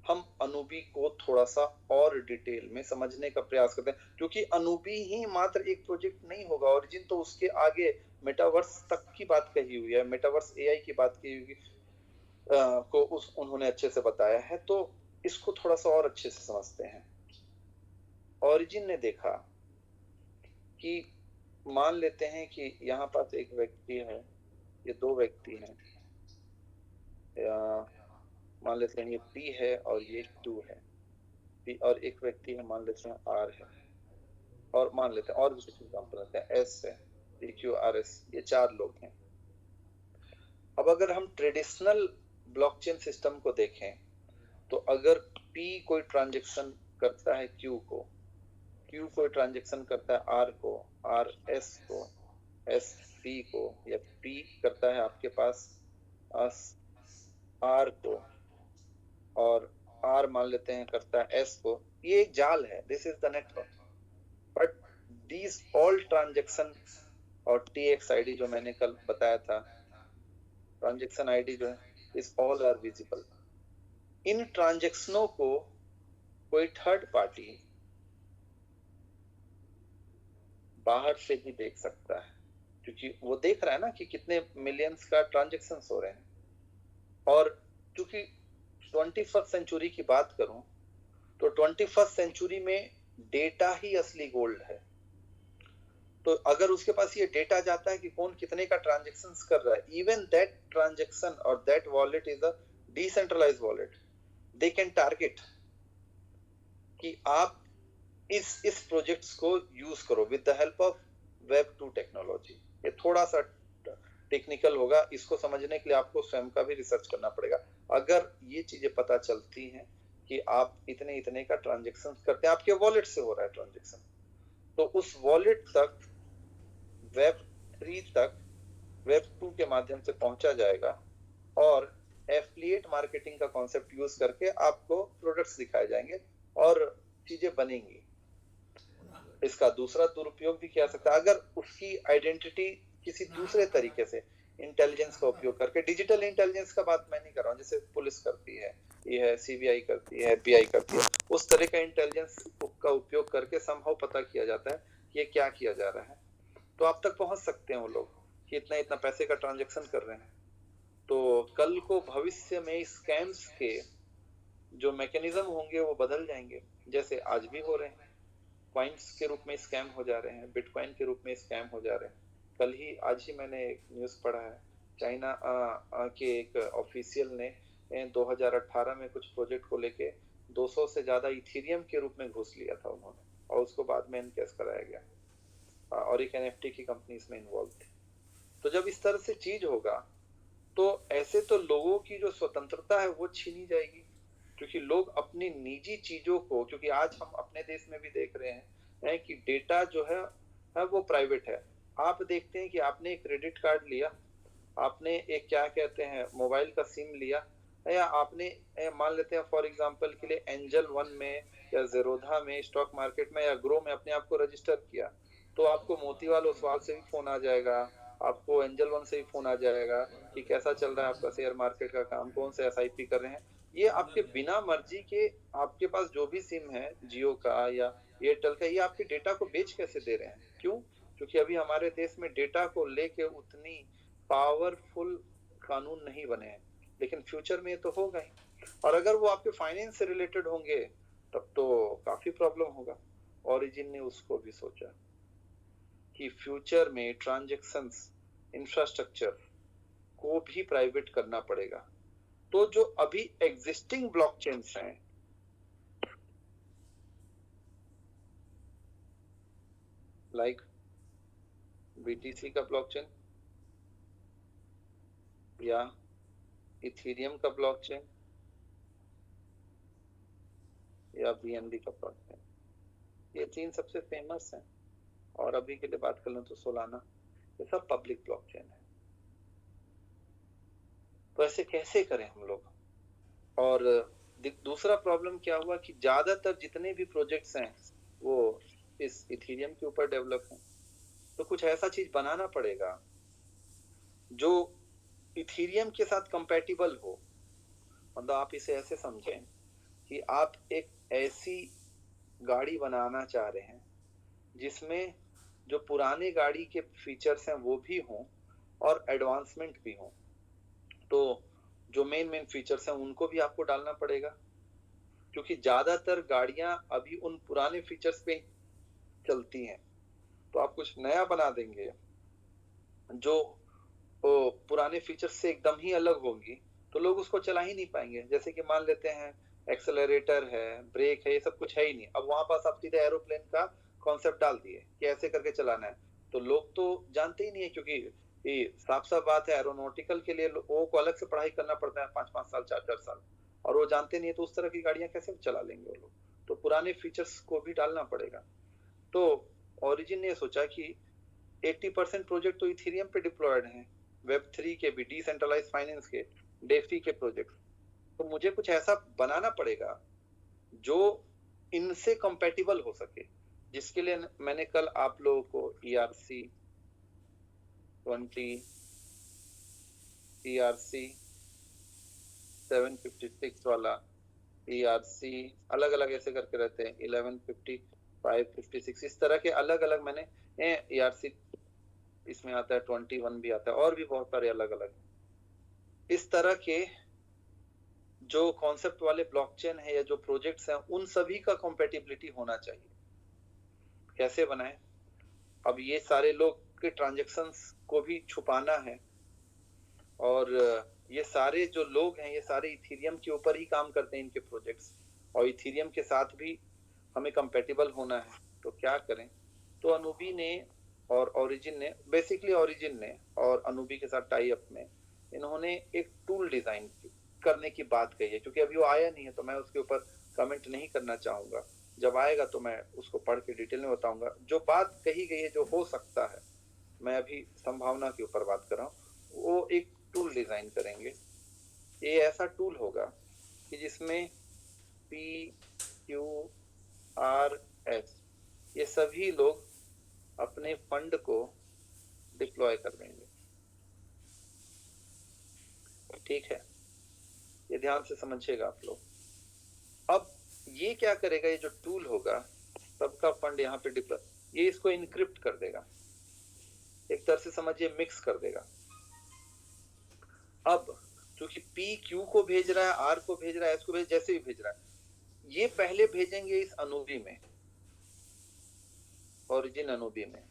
हम अनूबी को थोड़ा सा और डिटेल में समझने का प्रयास करते हैं, क्योंकि अनूबी ही मात्र एक प्रोजेक्ट नहीं होगा, ओरिजिन तो उसके आगे मेटावर्स तक की बात कही हुई है, मेटावर्स एआई की बात की हुई को उन्होंने अच्छे से बताया है। तो इसको थोड़ा सा और अच्छे से समझते हैं। ओरिजिन ने देखा कि मान लेते हैं कि यहाँ पास एक व्यक्ति है, ये दो व्यक्ति हैं, मान लेते हैं ये P है और ये Q है, P और एक व्यक्ति है, मान लेते हैं R है, और मान लेते हैं और भी कुछ एग्जाम्पल लेते हैं, S है, PQRS, ये 4 लोग हैं। अब अगर हम ट्रेडिशनल ब्लॉकचेन सिस्टम को देखें तो अगर P कोई ट्रांजेक्शन करता है Q को, Q कोई ट्रांजेक्शन करता है R को, R S को, S P को, या P करता है आपके पास R को, और R मान लेते हैं करता है S को, ये एक जाल है, this is the network. But these all transaction और TXID जो मैंने कल बताया था, ट्रांजेक्शन आईडी जो है, इस ऑल आर विजिबल। इन ट्रांजेक्शनों को कोई थर्ड पार्टी बाहर से ही देख सकता है, क्योंकि वो देख रहा है ना कि कितने मिलियंस का ट्रांजेक्शन हो रहे हैं। और क्योंकि 21st सेंचुरी की बात करूं तो 21st सेंचुरी में डेटा ही असली गोल्ड है। तो अगर उसके पास ये डेटा जाता है कि कौन कितने का ट्रांजेक्शन कर रहा है, इवन दैट ट्रांजेक्शन और that wallet is a decentralised wallet, they can target कि आप इस प्रोजेक्ट्स को यूज करो with the help of web 2 technology. ये थोड़ा सा टेक्निकल होगा, इसको समझने के लिए आपको स्वयं का भी रिसर्च करना पड़ेगा। अगर ये चीजें पता चलती हैं कि आप इतने इतने का ट्रांजेक्शन करते हैं, आपके वॉलेट से हो रहा है ट्रांजेक्शन, तो उस वॉलेट तक वेब 3 तक वेब 2 के माध्यम से पहुंचा जाएगा, और एफिलिएट मार्केटिंग का कॉन्सेप्ट यूज करके आपको प्रोडक्ट्स दिखाए जाएंगे और चीजें बनेंगी। इसका दूसरा दुरुपयोग भी किया सकता है, अगर उसकी आइडेंटिटी किसी दूसरे तरीके से इंटेलिजेंस का उपयोग करके, डिजिटल इंटेलिजेंस का बात मैं नहीं कर रहा हूँ, जैसे पुलिस करती है, ये है सीबीआई करती है, FBI करती है, उस तरह का इंटेलिजेंस का उपयोग करके संभव पता किया जाता है कि ये क्या किया जा रहा है, तो आप तक पहुंच सकते हैं वो लोग कि इतना इतना पैसे का ट्रांजेक्शन कर रहे हैं। तो कल को भविष्य में स्कैम्स के जो मैकेनिज्म होंगे वो बदल जाएंगे, जैसे आज भी हो रहे हैं, कॉइन्स के रूप में स्कैम हो जा रहे हैं, बिटकॉइन के रूप में स्कैम हो जा रहे हैं। कल ही आज ही मैंने एक न्यूज़ पढ़ा है, चाइना के एक ऑफिशियल ने 2018 में कुछ प्रोजेक्ट को लेके 200 से ज्यादा इथेरियम के रूप में घुस लिया था उन्होंने, और उसको बाद में एनकैश कराया गया, और एक NFT की कंपनी इसमें इन्वॉल्व थी। तो जब इस तरह से चीज होगा तो ऐसे तो लोगों की जो स्वतंत्रता है वो छीनी जाएगी, क्योंकि लोग अपनी निजी चीजों को, क्योंकि आज हम अपने देश में भी देख रहे हैं कि डेटा जो है वो प्राइवेट है। आप देखते हैं कि आपने एक क्रेडिट कार्ड लिया, आपने एक क्या कहते हैं मोबाइल का सिम लिया, या आपने मान लेते हैं फॉर एग्जांपल के लिए एंजल वन में या जेरोधा में स्टॉक मार्केट में या ग्रो में अपने आप को रजिस्टर किया, तो आपको मोतीलाल ओसवाल से भी फोन आ जाएगा, आपको एंजल वन से भी फोन आ जाएगा कि कैसा चल रहा है आपका शेयर मार्केट का काम, कौन से SIP कर रहे हैं। ये आपके बिना मर्जी के, आपके पास जो भी सिम है जियो का या एयरटेल का, ये आपके डेटा को बेच कैसे दे रहे हैं? क्यों? क्योंकि अभी हमारे देश में डेटा को लेके उतनी पावरफुल कानून नहीं बने हैं, लेकिन फ्यूचर में तो होगा ही। और अगर वो आपके फाइनेंस से रिलेटेड होंगे तब तो काफी प्रॉब्लम होगा। ओरिजिन ने उसको भी सोचा कि फ्यूचर में ट्रांजैक्शंस इंफ्रास्ट्रक्चर को भी प्राइवेट करना पड़ेगा। तो जो अभी एग्जिस्टिंग ब्लॉकचेन्स हैं, लाइक BTC का ब्लॉकचेन या इथेरियम का ब्लॉकचेन या BNB का ब्लॉकचेन, ये 3 सबसे फेमस हैं। और अभी के लिए बात कर लें तो सोलाना, ये सब पब्लिक ब्लॉकचेन है। तो ऐसे कैसे करें हम लोग? और दूसरा प्रॉब्लम क्या हुआ कि ज्यादातर जितने भी प्रोजेक्ट्स हैं वो इस इथेरियम के ऊपर डेवलप हैं, तो कुछ ऐसा चीज बनाना पड़ेगा जो इथेरियम के साथ कंपैटिबल हो। मतलब आप इसे ऐसे समझें कि आप एक ऐसी गाड़ी बनाना चाह रहे हैं जिसमें जो पुराने गाड़ी के फीचर्स हैं वो भी हों और एडवांसमेंट भी हों। तो जो मेन फीचर्स हैं उनको भी आपको डालना पड़ेगा, क्योंकि ज्यादातर गाड़ियां अभी उन पुराने फीचर्स पे चलती हैं। तो आप कुछ नया बना देंगे जो पुराने फीचर्स से एकदम ही अलग होगी, तो लोग उसको चला ही नहीं पाएंगे। जैसे कि मान लेते हैं एक्सेलरेटर है, ब्रेक है, ये सब कुछ है ही नहीं। अब वहां पास आप सीधे एरोप्लेन का कॉन्सेप्ट डाल दिए कि ऐसे करके चलाना है, तो लोग तो जानते ही नहीं है, क्योंकि ये साफ साफ बात है, एरोनॉटिकल के लिए लोगों को अलग से पढ़ाई करना पड़ता है 5-5 साल 4-4 साल, और वो जानते नहीं है, तो उस तरह की गाड़ियां कैसे चला लेंगे वो लोग। तो पुराने फीचर्स को भी डालना पड़ेगा। तो ओरिजिन ने सोचा कि 80% प्रोजेक्ट तो इथेरियम पे डिप्लॉयड हैं, वेब3 के भी, डिसेंट्रलाइज फाइनेंस के, डेफी के प्रोजेक्ट। तो मुझे कुछ ऐसा बनाना पड़ेगा जो इनसे कंपैटिबल हो सके, जिसके लिए मैंने कल आप लोगों को ERC-20, ERC 756 वाला, ERC अलग अलग ऐसे करके रहते हैं, 1155, 56, इस तरह के अलग अलग मैंने ERC इसमें आता है, 21 भी आता है, और भी बहुत सारे अलग अलग इस तरह के जो कॉन्सेप्ट वाले ब्लॉकचेन है या जो प्रोजेक्ट्स हैं, उन सभी का कंपैटिबिलिटी होना चाहिए। कैसे बनाएं? अब ये सारे लोग के ट्रांजैक्शंस को भी छुपाना है, और ये सारे जो लोग हैं, ये सारे इथेरियम के ऊपर ही काम करते हैं, इनके प्रोजेक्ट्स, और इथेरियम के साथ भी हमें कंपैटिबल होना है। तो क्या करें? तो अनुबी ने और ओरिजिन ने, बेसिकली ओरिजिन ने और अनुबी के साथ टाई अप में इन्होंने एक टूल डिजाइन करने की बात कही है। क्योंकि अभी वो आया नहीं है, तो मैं उसके ऊपर कमेंट नहीं करना चाहूंगा। जब आएगा तो मैं उसको पढ़ के डिटेल में बताऊंगा। जो बात कही गई है, जो हो सकता है, मैं अभी संभावना के ऊपर बात कर रहा हूँ, वो एक टूल डिजाइन करेंगे। ये ऐसा टूल होगा कि जिसमें PQRS ये सभी लोग अपने फंड को डिप्लॉय कर देंगे। ठीक है, ये ध्यान से समझिएगा आप लोग। अब ये क्या करेगा, ये जो टूल होगा, सबका फंड यहाँ पे डिप्लॉय, ये इसको इनक्रिप्ट कर देगा, एक तरह से समझिए मिक्स कर देगा। अब क्योंकि PQ को भेज रहा है, R को भेज रहा है, S को जैसे भी भेज रहा है, ये पहले भेजेंगे इस अनुबी में, ओरिजिन अनुबी में।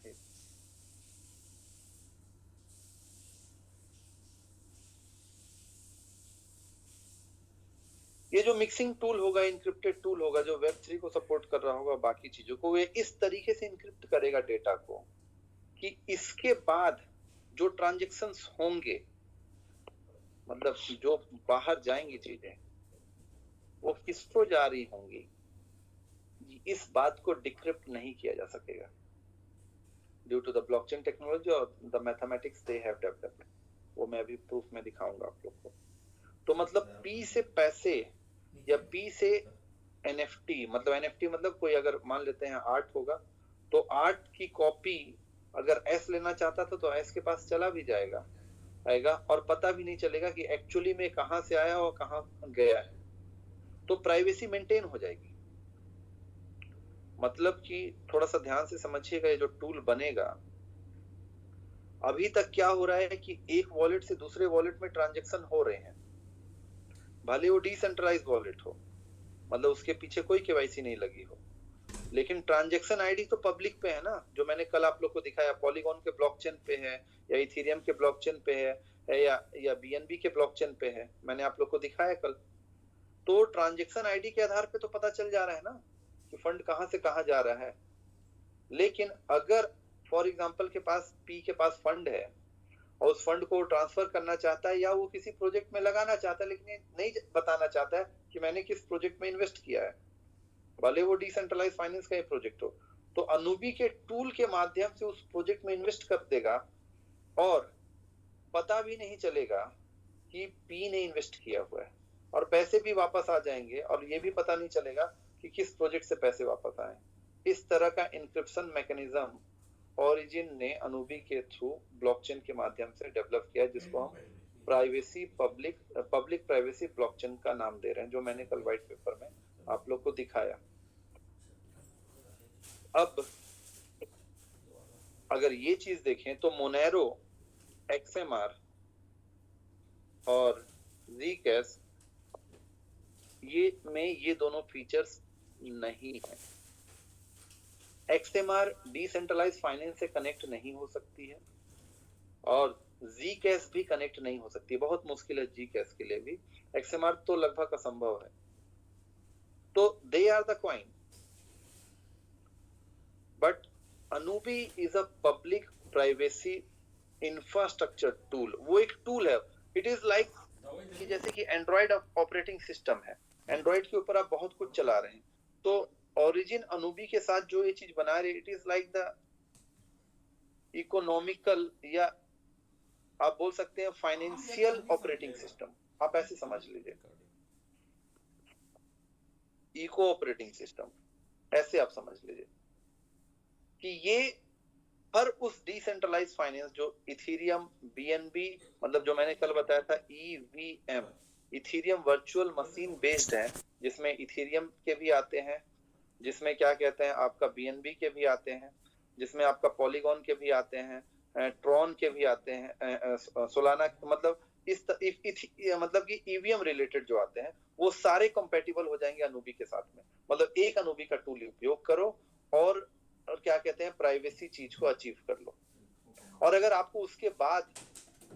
ये जो मिक्सिंग टूल होगा, इनक्रिप्टेड टूल होगा, जो वेब3 को सपोर्ट कर रहा होगा, बाकी चीजों को, ये इस तरीके से इनक्रिप्ट करेगा डेटा को कि इसके बाद जो ट्रांजैक्शंस होंगे, मतलब जो बाहर जाएंगी चीजें, वो किसको जा रही होंगी, इस बात को डिक्रिप्ट नहीं किया जा सकेगा, due to the blockchain technology और the mathematics they have developed. वो मैं अभी प्रूफ में दिखाऊंगा आप लोग को। तो मतलब P से पैसे या P से NFT, मतलब NFT मतलब कोई अगर मान लेते हैं आर्ट होगा, तो आर्ट की कॉपी अगर S लेना चाहता था तो S के पास चला भी जाएगा, आएगा, और पता भी नहीं चलेगा कि एक्चुअली में कहां से आया और कहां गया है। तो प्राइवेसी मेंटेन हो जाएगी। मतलब कि थोड़ा सा ध्यान से समझिएगा, ये जो टूल बनेगा, अभी तक क्या हो रहा है कि एक वॉलेट से दूसरे वॉलेट में ट्रांजैक्शन हो रहे हैं, भले वो डिसेंट्रलाइज्ड वॉलेट हो, मतलब उसके पीछे कोई केवाईसी नहीं लगी हो, लेकिन ट्रांजैक्शन आईडी तो पब्लिक पे है ना, जो मैंने कल आप लोग को दिखाया, पॉलीगॉन के ब्लॉकचेन पे है, या इथेरियम के ब्लॉकचेन पे है या BNB के ब्लॉकचेन पे है, मैंने आप लोग को दिखाया कल। तो ट्रांजैक्शन आईडी के आधार पे तो पता चल जा रहा है ना कि फंड कहां से कहां जा रहा है। लेकिन अगर फॉर एग्जांपल के पास P के पास फंड है और उस फंड को ट्रांसफर करना चाहता है, या वो किसी प्रोजेक्ट में लगाना चाहता है, लेकिन नहीं बताना चाहता है कि मैंने किस प्रोजेक्ट में इन्वेस्ट किया है, भले वो डिसेंट्रलाइज फाइनेंस का ही प्रोजेक्ट हो, तो अनुबी के टूल के माध्यम से उस प्रोजेक्ट में इन्वेस्ट कर देगा, और पता भी नहीं चलेगा कि P ने इन्वेस्ट किया हुआ है, और पैसे भी वापस आ जाएंगे, और ये भी पता नहीं चलेगा कि किस प्रोजेक्ट से पैसे वापस आए। इस तरह का इंक्रिप्शन मैकेनिज्म ओरिजिन ने अनुबी के थ्रू ब्लॉकचेन के माध्यम से डेवलप किया, जिसको हम प्राइवेसी पब्लिक प्राइवेसी ब्लॉकचेन का नाम दे रहे हैं, जो मैंने कल व्हाइट पेपर में आप लोग को दिखाया। अब अगर ये चीज देखें तो मोनेरो, एक्सएमआर और ज़ीकेस ये दोनों फीचर्स नहीं है। एक्सएमआर डिसेंट्रलाइज फाइनेंस से कनेक्ट नहीं हो सकती है और ज़ीकेस भी कनेक्ट नहीं हो सकती है, बहुत मुश्किल है ज़ीकेस के लिए भी। एक्सएमआर तो लगभग असंभव है। तो they are the coin, but Anubi is a public privacy infrastructure tool. वो एक टूल है। इट इज लाइक कि जैसे कि एंड्रॉइड ऑपरेटिंग सिस्टम है, एंड्रॉइड के ऊपर आप बहुत कुछ चला रहे हैं, तो ओरिजिन अनूबी के साथ जो ये चीज बना रहे, it is like the economical, या आप बोल सकते हैं फाइनेंशियल ऑपरेटिंग सिस्टम, आप ऐसे समझ लीजिए, इको ऑपरेटिंग सिस्टम, ऐसे आप समझ लीजिए कि ये हर उस डिसेंट्रलाइज फाइनेंस जो इथेरियम, बीएनबी, मतलब जो मैंने कल बताया था EVM, Ethereum virtual machine based है, जिसमें इथेरियम के भी आते हैं, जिसमें क्या कहते हैं आपका बीएनबी के भी आते हैं, जिसमें आपका पॉलीगॉन के भी आते हैं, ट्रॉन के भी आते हैं, सोलाना, मतलब मतलब कि ईवीएम रिलेटेड जो आते हैं वो सारे कंपैटिबल हो जाएंगे अनूबी के साथ में। मतलब एक अनूबी का टूल उपयोग करो और क्या कहते हैं प्राइवेसी चीज को अचीव कर लो। और अगर आपको उसके बाद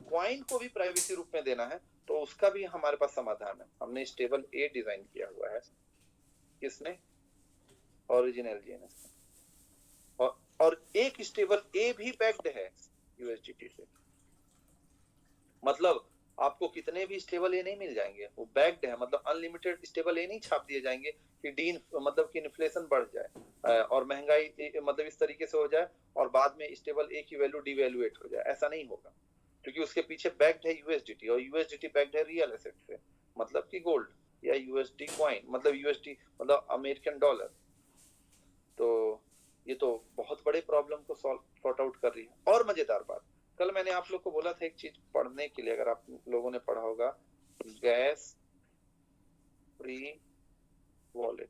क्वाइन को भी प्राइवेसी रूप में देना है तो उसका भी हमारे पास समाधान है। हमने स्टेबल ए डिजाइन किया हुआ है, किसने, ओरिजिन एलजीएनएस ने। और एक स्टेबल ए भी बैक्ड है यूएसडीटी से। मतलब आपको कितने भी स्टेबल ए नहीं मिल जाएंगे, वो बैक्ड है। मतलब अनलिमिटेड स्टेबल ए नहीं छाप दिए जाएंगे कि मतलब कि इन्फ्लेशन बढ़ जाए और महंगाई मतलब इस तरीके से हो जाए और बाद में स्टेबल ए की वैल्यू डिवैल्यूएट हो जाए, ऐसा नहीं होगा, क्योंकि उसके पीछे बैक्ड है यूएसडीटी, और यूएसडीटी बैक्ड है रियल एसेट से, मतलब कि गोल्ड या यूएसडी कॉइन, मतलब यूएसडी मतलब अमेरिकन डॉलर। तो ये तो बहुत बड़े प्रॉब्लम को सॉर्ट आउट कर रही है। और मजेदार बात, कल मैंने आप लोग को बोला था एक चीज पढ़ने के लिए, अगर आप लोगों ने पढ़ा होगा, गैस फ्री वॉलेट।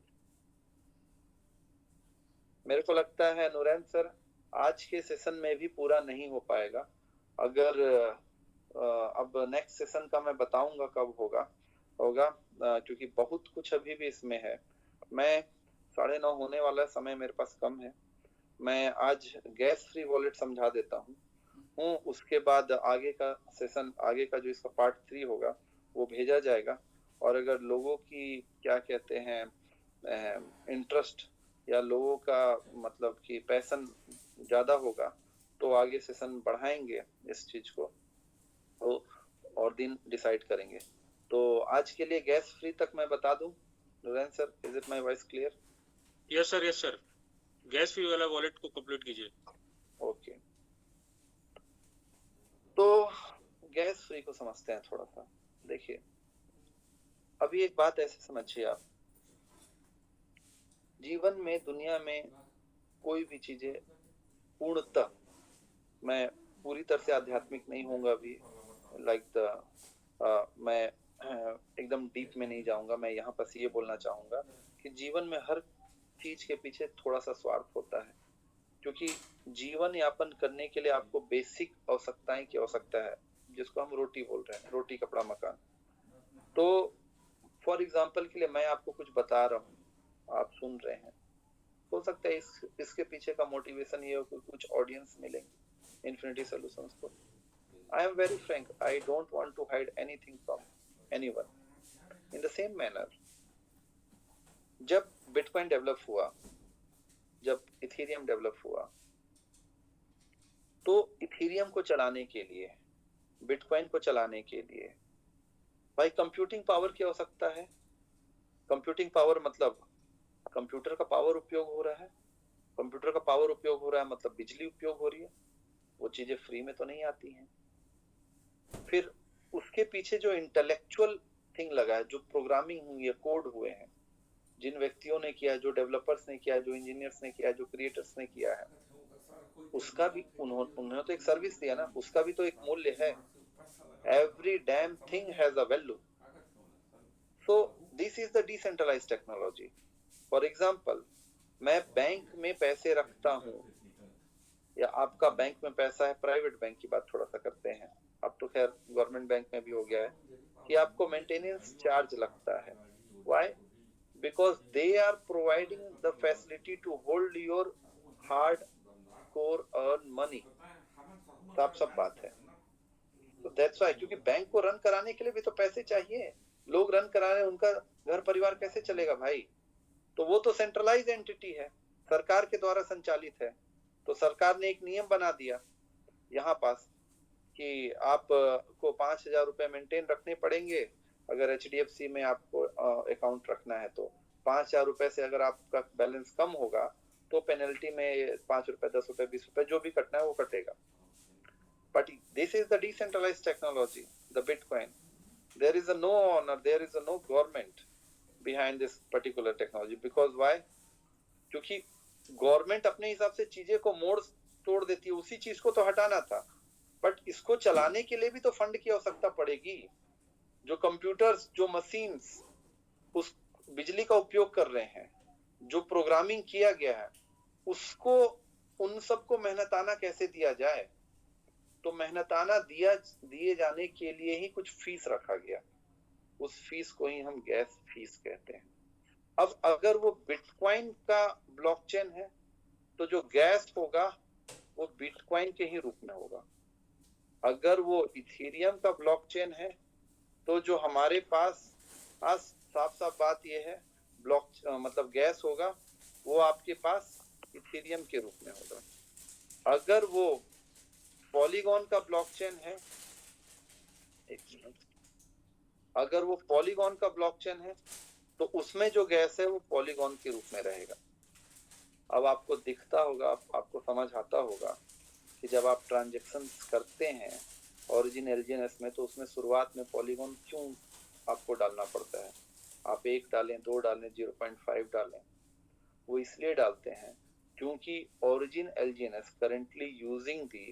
मेरे को लगता है नुरैन सर आज के सेशन में भी पूरा नहीं हो पाएगा। अगर अब नेक्स्ट सेशन का मैं बताऊंगा कब होगा क्योंकि बहुत कुछ अभी भी इसमें है। मैं 9:30 होने वाला, समय मेरे पास कम है। मैं आज गैस फ्री वॉलेट समझा देता हूँ, उसके बाद आगे का सेशन, आगे का जो इसका पार्ट 3 होगा वो भेजा जाएगा। और अगर लोगों की क्या कहते हैं इंटरेस्ट या लोगों का मतलब कि पैशन ज्यादा होगा तो आगे सेशन बढ़ाएंगे इस चीज को, तो और दिन डिसाइड करेंगे। तो आज के लिए गैस फ्री तक मैं बता दूं Nurain sir, is it my voice clear? Yes sir, gas free वाला वॉलेट को कंप्लीट कीजिए। ओके, तो गैस फ्री को समझते हैं थोड़ा सा। देखिए अभी एक बात ऐसे समझिए आप, जीवन में दुनिया में कोई भी चीजें पूर्णतः, मैं पूरी तरह से आध्यात्मिक नहीं होऊंगा अभी, लाइक मैं एकदम डीप में नहीं जाऊंगा। मैं यहाँ बस ये बोलना चाहूंगा कि जीवन में हर चीज के पीछे थोड़ा सा स्वार्थ होता है, क्योंकि जीवन यापन करने के लिए आपको बेसिक आवश्यकताएं की आवश्यकता है, जिसको हम रोटी बोल रहे हैं, रोटी कपड़ा मकान। तो फॉर एग्जाम्पल के लिए मैं आपको कुछ बता रहा हूँ, आप सुन रहे हैं, हो सकता है इसके पीछे का मोटिवेशन ये हो कि कुछ ऑडियंस मिलेंगे इन्फिनिटी सॉल्यूशंस को। I am very frank, I don't want to hide anything from anyone. In the same manner, जब बिटकॉइन डेवलप हुआ, जब इथेरियम डेवलप हुआ, तो इथेरियम को चलाने के लिए, बिटकॉइन को चलाने के लिए भाई कंप्यूटिंग पावर की आवश्यकता है। कंप्यूटिंग पावर मतलब कंप्यूटर का पावर उपयोग हो रहा है, कंप्यूटर का पावर उपयोग हो रहा है मतलब बिजली उपयोग हो रही है। वो चीजें फ्री में तो नहीं आती हैं। फिर उसके पीछे जो इंटेलेक्चुअल थिंग लगा है, जो प्रोग्रामिंग हुई है, कोड हुए हैं, जिन व्यक्तियों ने किया, जो डेवलपर्स ने किया, जो इंजीनियर्स ने किया, जो क्रिएटर्स ने किया है, उसका भी उन्होंने तो एक सर्विस दिया ना, उसका भी तो एक मूल्य है। Every damn thing has a value. So this is the decentralised technology. For example, मैं बैंक में पैसे रखता हूँ या आपका बैंक में पैसा है, प्राइवेट बैंक की बात थोड़ा सा करते हैं, अब तो खैर गवर्नमेंट बैंक में भी हो गया है कि आपको मेंटेनेंस चार्ज लगता है। Why? Because they are providing the facility to hold your hard core earn money. साफ सब बात है। तो दैट्स व्हाई, क्योंकि बैंक को रन कराने के लिए भी तो पैसे चाहिए, लोग रन करा रहे हैं, उनका घर परिवार कैसे चलेगा भाई? तो वो तो सेंट्रलाइज एंटिटी है, सरकार के द्वारा संचालित है। तो सरकार ने एक नियम बना दिया यहाँ पास कि आप को 5,000 रुपए मेंटेन रखने पड़ेंगे अगर HDFC में आपको अकाउंट रखना है। तो 5,000 रुपए से अगर आपका बैलेंस कम होगा तो पेनल्टी में 5 रुपए, 10 रुपए, 20 रुपए जो भी कटना है वो कटेगा। But this is the decentralized technology, the Bitcoin. There is a no owner, there is a no government behind this particular technology. Because why? क्योंकि गवर्नमेंट अपने हिसाब से चीजें को मोड़ तोड़ देती है, उसी चीज को तो हटाना था, बट इसको चलाने के लिए भी तो फंड की आवश्यकता पड़ेगी। जो कंप्यूटर्स, जो मशीन्स उस बिजली का उपयोग कर रहे हैं, जो प्रोग्रामिंग किया गया है, उसको उन सबको मेहनताना कैसे दिया जाए? तो मेहनताना दिए जाने के लिए ही कुछ फीस रखा गया, उस फीस को ही हम गैस फीस कहते हैं। अब अगर वो बिटकॉइन का ब्लॉकचेन है तो जो गैस होगा वो बिटकॉइन के ही रूप में होगा। अगर वो इथेरियम का ब्लॉकचेन है तो जो हमारे पास आज साफ साफ बात ये है, मतलब गैस होगा वो आपके पास इथेरियम के रूप में होगा। अगर वो पॉलीगॉन का ब्लॉकचेन है, अगर वो पॉलीगॉन का ब्लॉकचेन है तो उसमें जो गैस है वो पॉलीगॉन के रूप में रहेगा। अब आपको दिखता होगा, आपको समझ आता होगा कि जब आप ट्रांजैक्शन करते हैं ओरिजिन LGNS में तो उसमें शुरुआत में पॉलीगॉन क्यों आपको डालना पड़ता है? आप 1 डालें, 2 डालें, 0.5 डालें, वो इसलिए डालते हैं क्योंकि origin LGNS currently using the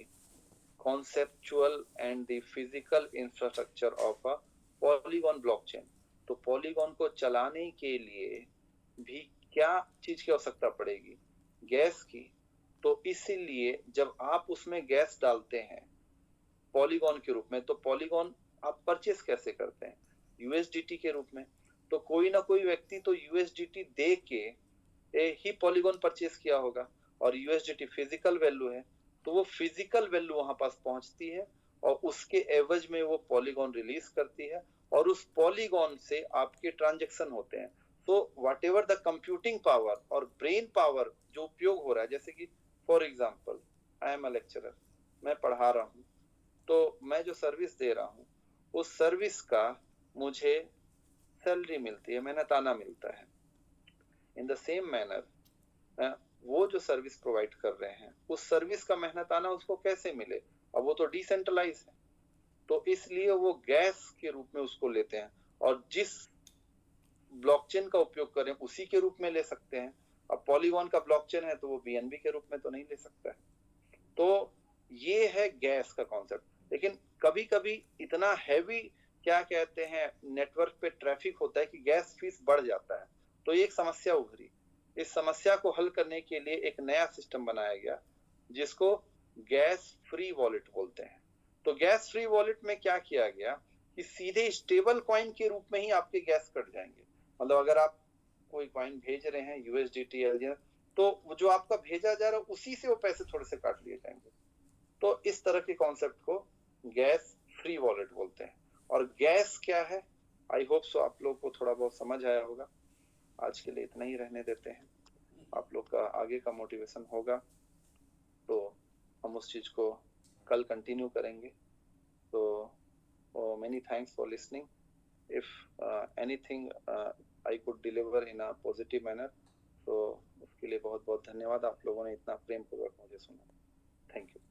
conceptual and the physical infrastructure of a polygon blockchain। तो पॉलीगॉन को चलाने के लिए भी क्या चीज की आवश्यकता पड़ेगी? गैस की। तो इसीलिए जब आप उसमें गैस डालते हैं पॉलीगॉन के रूप में, तो पॉलीगॉन आप परचेस कैसे करते हैं? USDT के रूप में। तो कोई ना कोई व्यक्ति तो USDT दे के ही पॉलीगॉन परचेस किया होगा, और USDT फिजिकल वैल्यू है, तो वो फिजिकल वैल्यू वहां पास पहुंचती है और उसके एवज में वो पॉलीगॉन रिलीज करती है और उस पॉलीगॉन से आपके ट्रांजैक्शन होते हैं। तो what ever the computing power और ब्रेन पावर जो उपयोग हो रहा है, जैसे कि for example I am a lecturer, मैं पढ़ा रहा हूँ, तो मैं जो सर्विस दे रहा हूँ उस सर्विस का मुझे सैलरी मिलती है, मेहनताना मिलता है। इन द सेम मैनर वो जो सर्विस प्रोवाइड कर रहे हैं उस सर्विस का मेहनताना उसको कैसे मिले? अब वो तो डिसेंट्रलाइज है, तो इसलिए वो गैस के रूप में उसको लेते हैं और जिस ब्लॉकचेन का उपयोग करें उसी के रूप में ले सकते हैं। अब पॉलीगॉन का ब्लॉकचेन है तो वो BNB के रूप में तो नहीं ले सकता है। तो ये है गैस का कॉन्सेप्ट। लेकिन कभी कभी इतना हैवी क्या कहते हैं नेटवर्क पे ट्रैफिक होता है कि गैस फीस बढ़ जाता है, तो एक समस्या उभरी। इस समस्या को हल करने के लिए एक नया सिस्टम बनाया गया जिसको गैस फ्री वॉलेट बोलते हैं। तो गैस फ्री वॉलेट में क्या किया गया कि सीधे स्टेबल कॉइन के रूप में ही आपके गैस कट जाएंगे। मतलब अगर आप कोई कॉइन भेज रहे हैं USDT LGN, तो जो आपका भेजा जा रहा है उसी से वो पैसे थोड़े से काट लिए जाएंगे। तो इस तरह के कॉन्सेप्ट को गैस फ्री वॉलेट बोलते हैं। और गैस क्या है, आई होप सो आप लोग को थोड़ा बहुत समझ आया होगा। आज के लिए इतना ही रहने देते हैं, आप लोग का आगे का मोटिवेशन होगा तो हम उस चीज को कल कंटिन्यू करेंगे। तो many thanks for listening. If anything I could deliver in a positive manner, तो उसके लिए बहुत बहुत धन्यवाद। आप लोगों ने इतना प्रेम पूर्वक मुझे सुना। Thank you.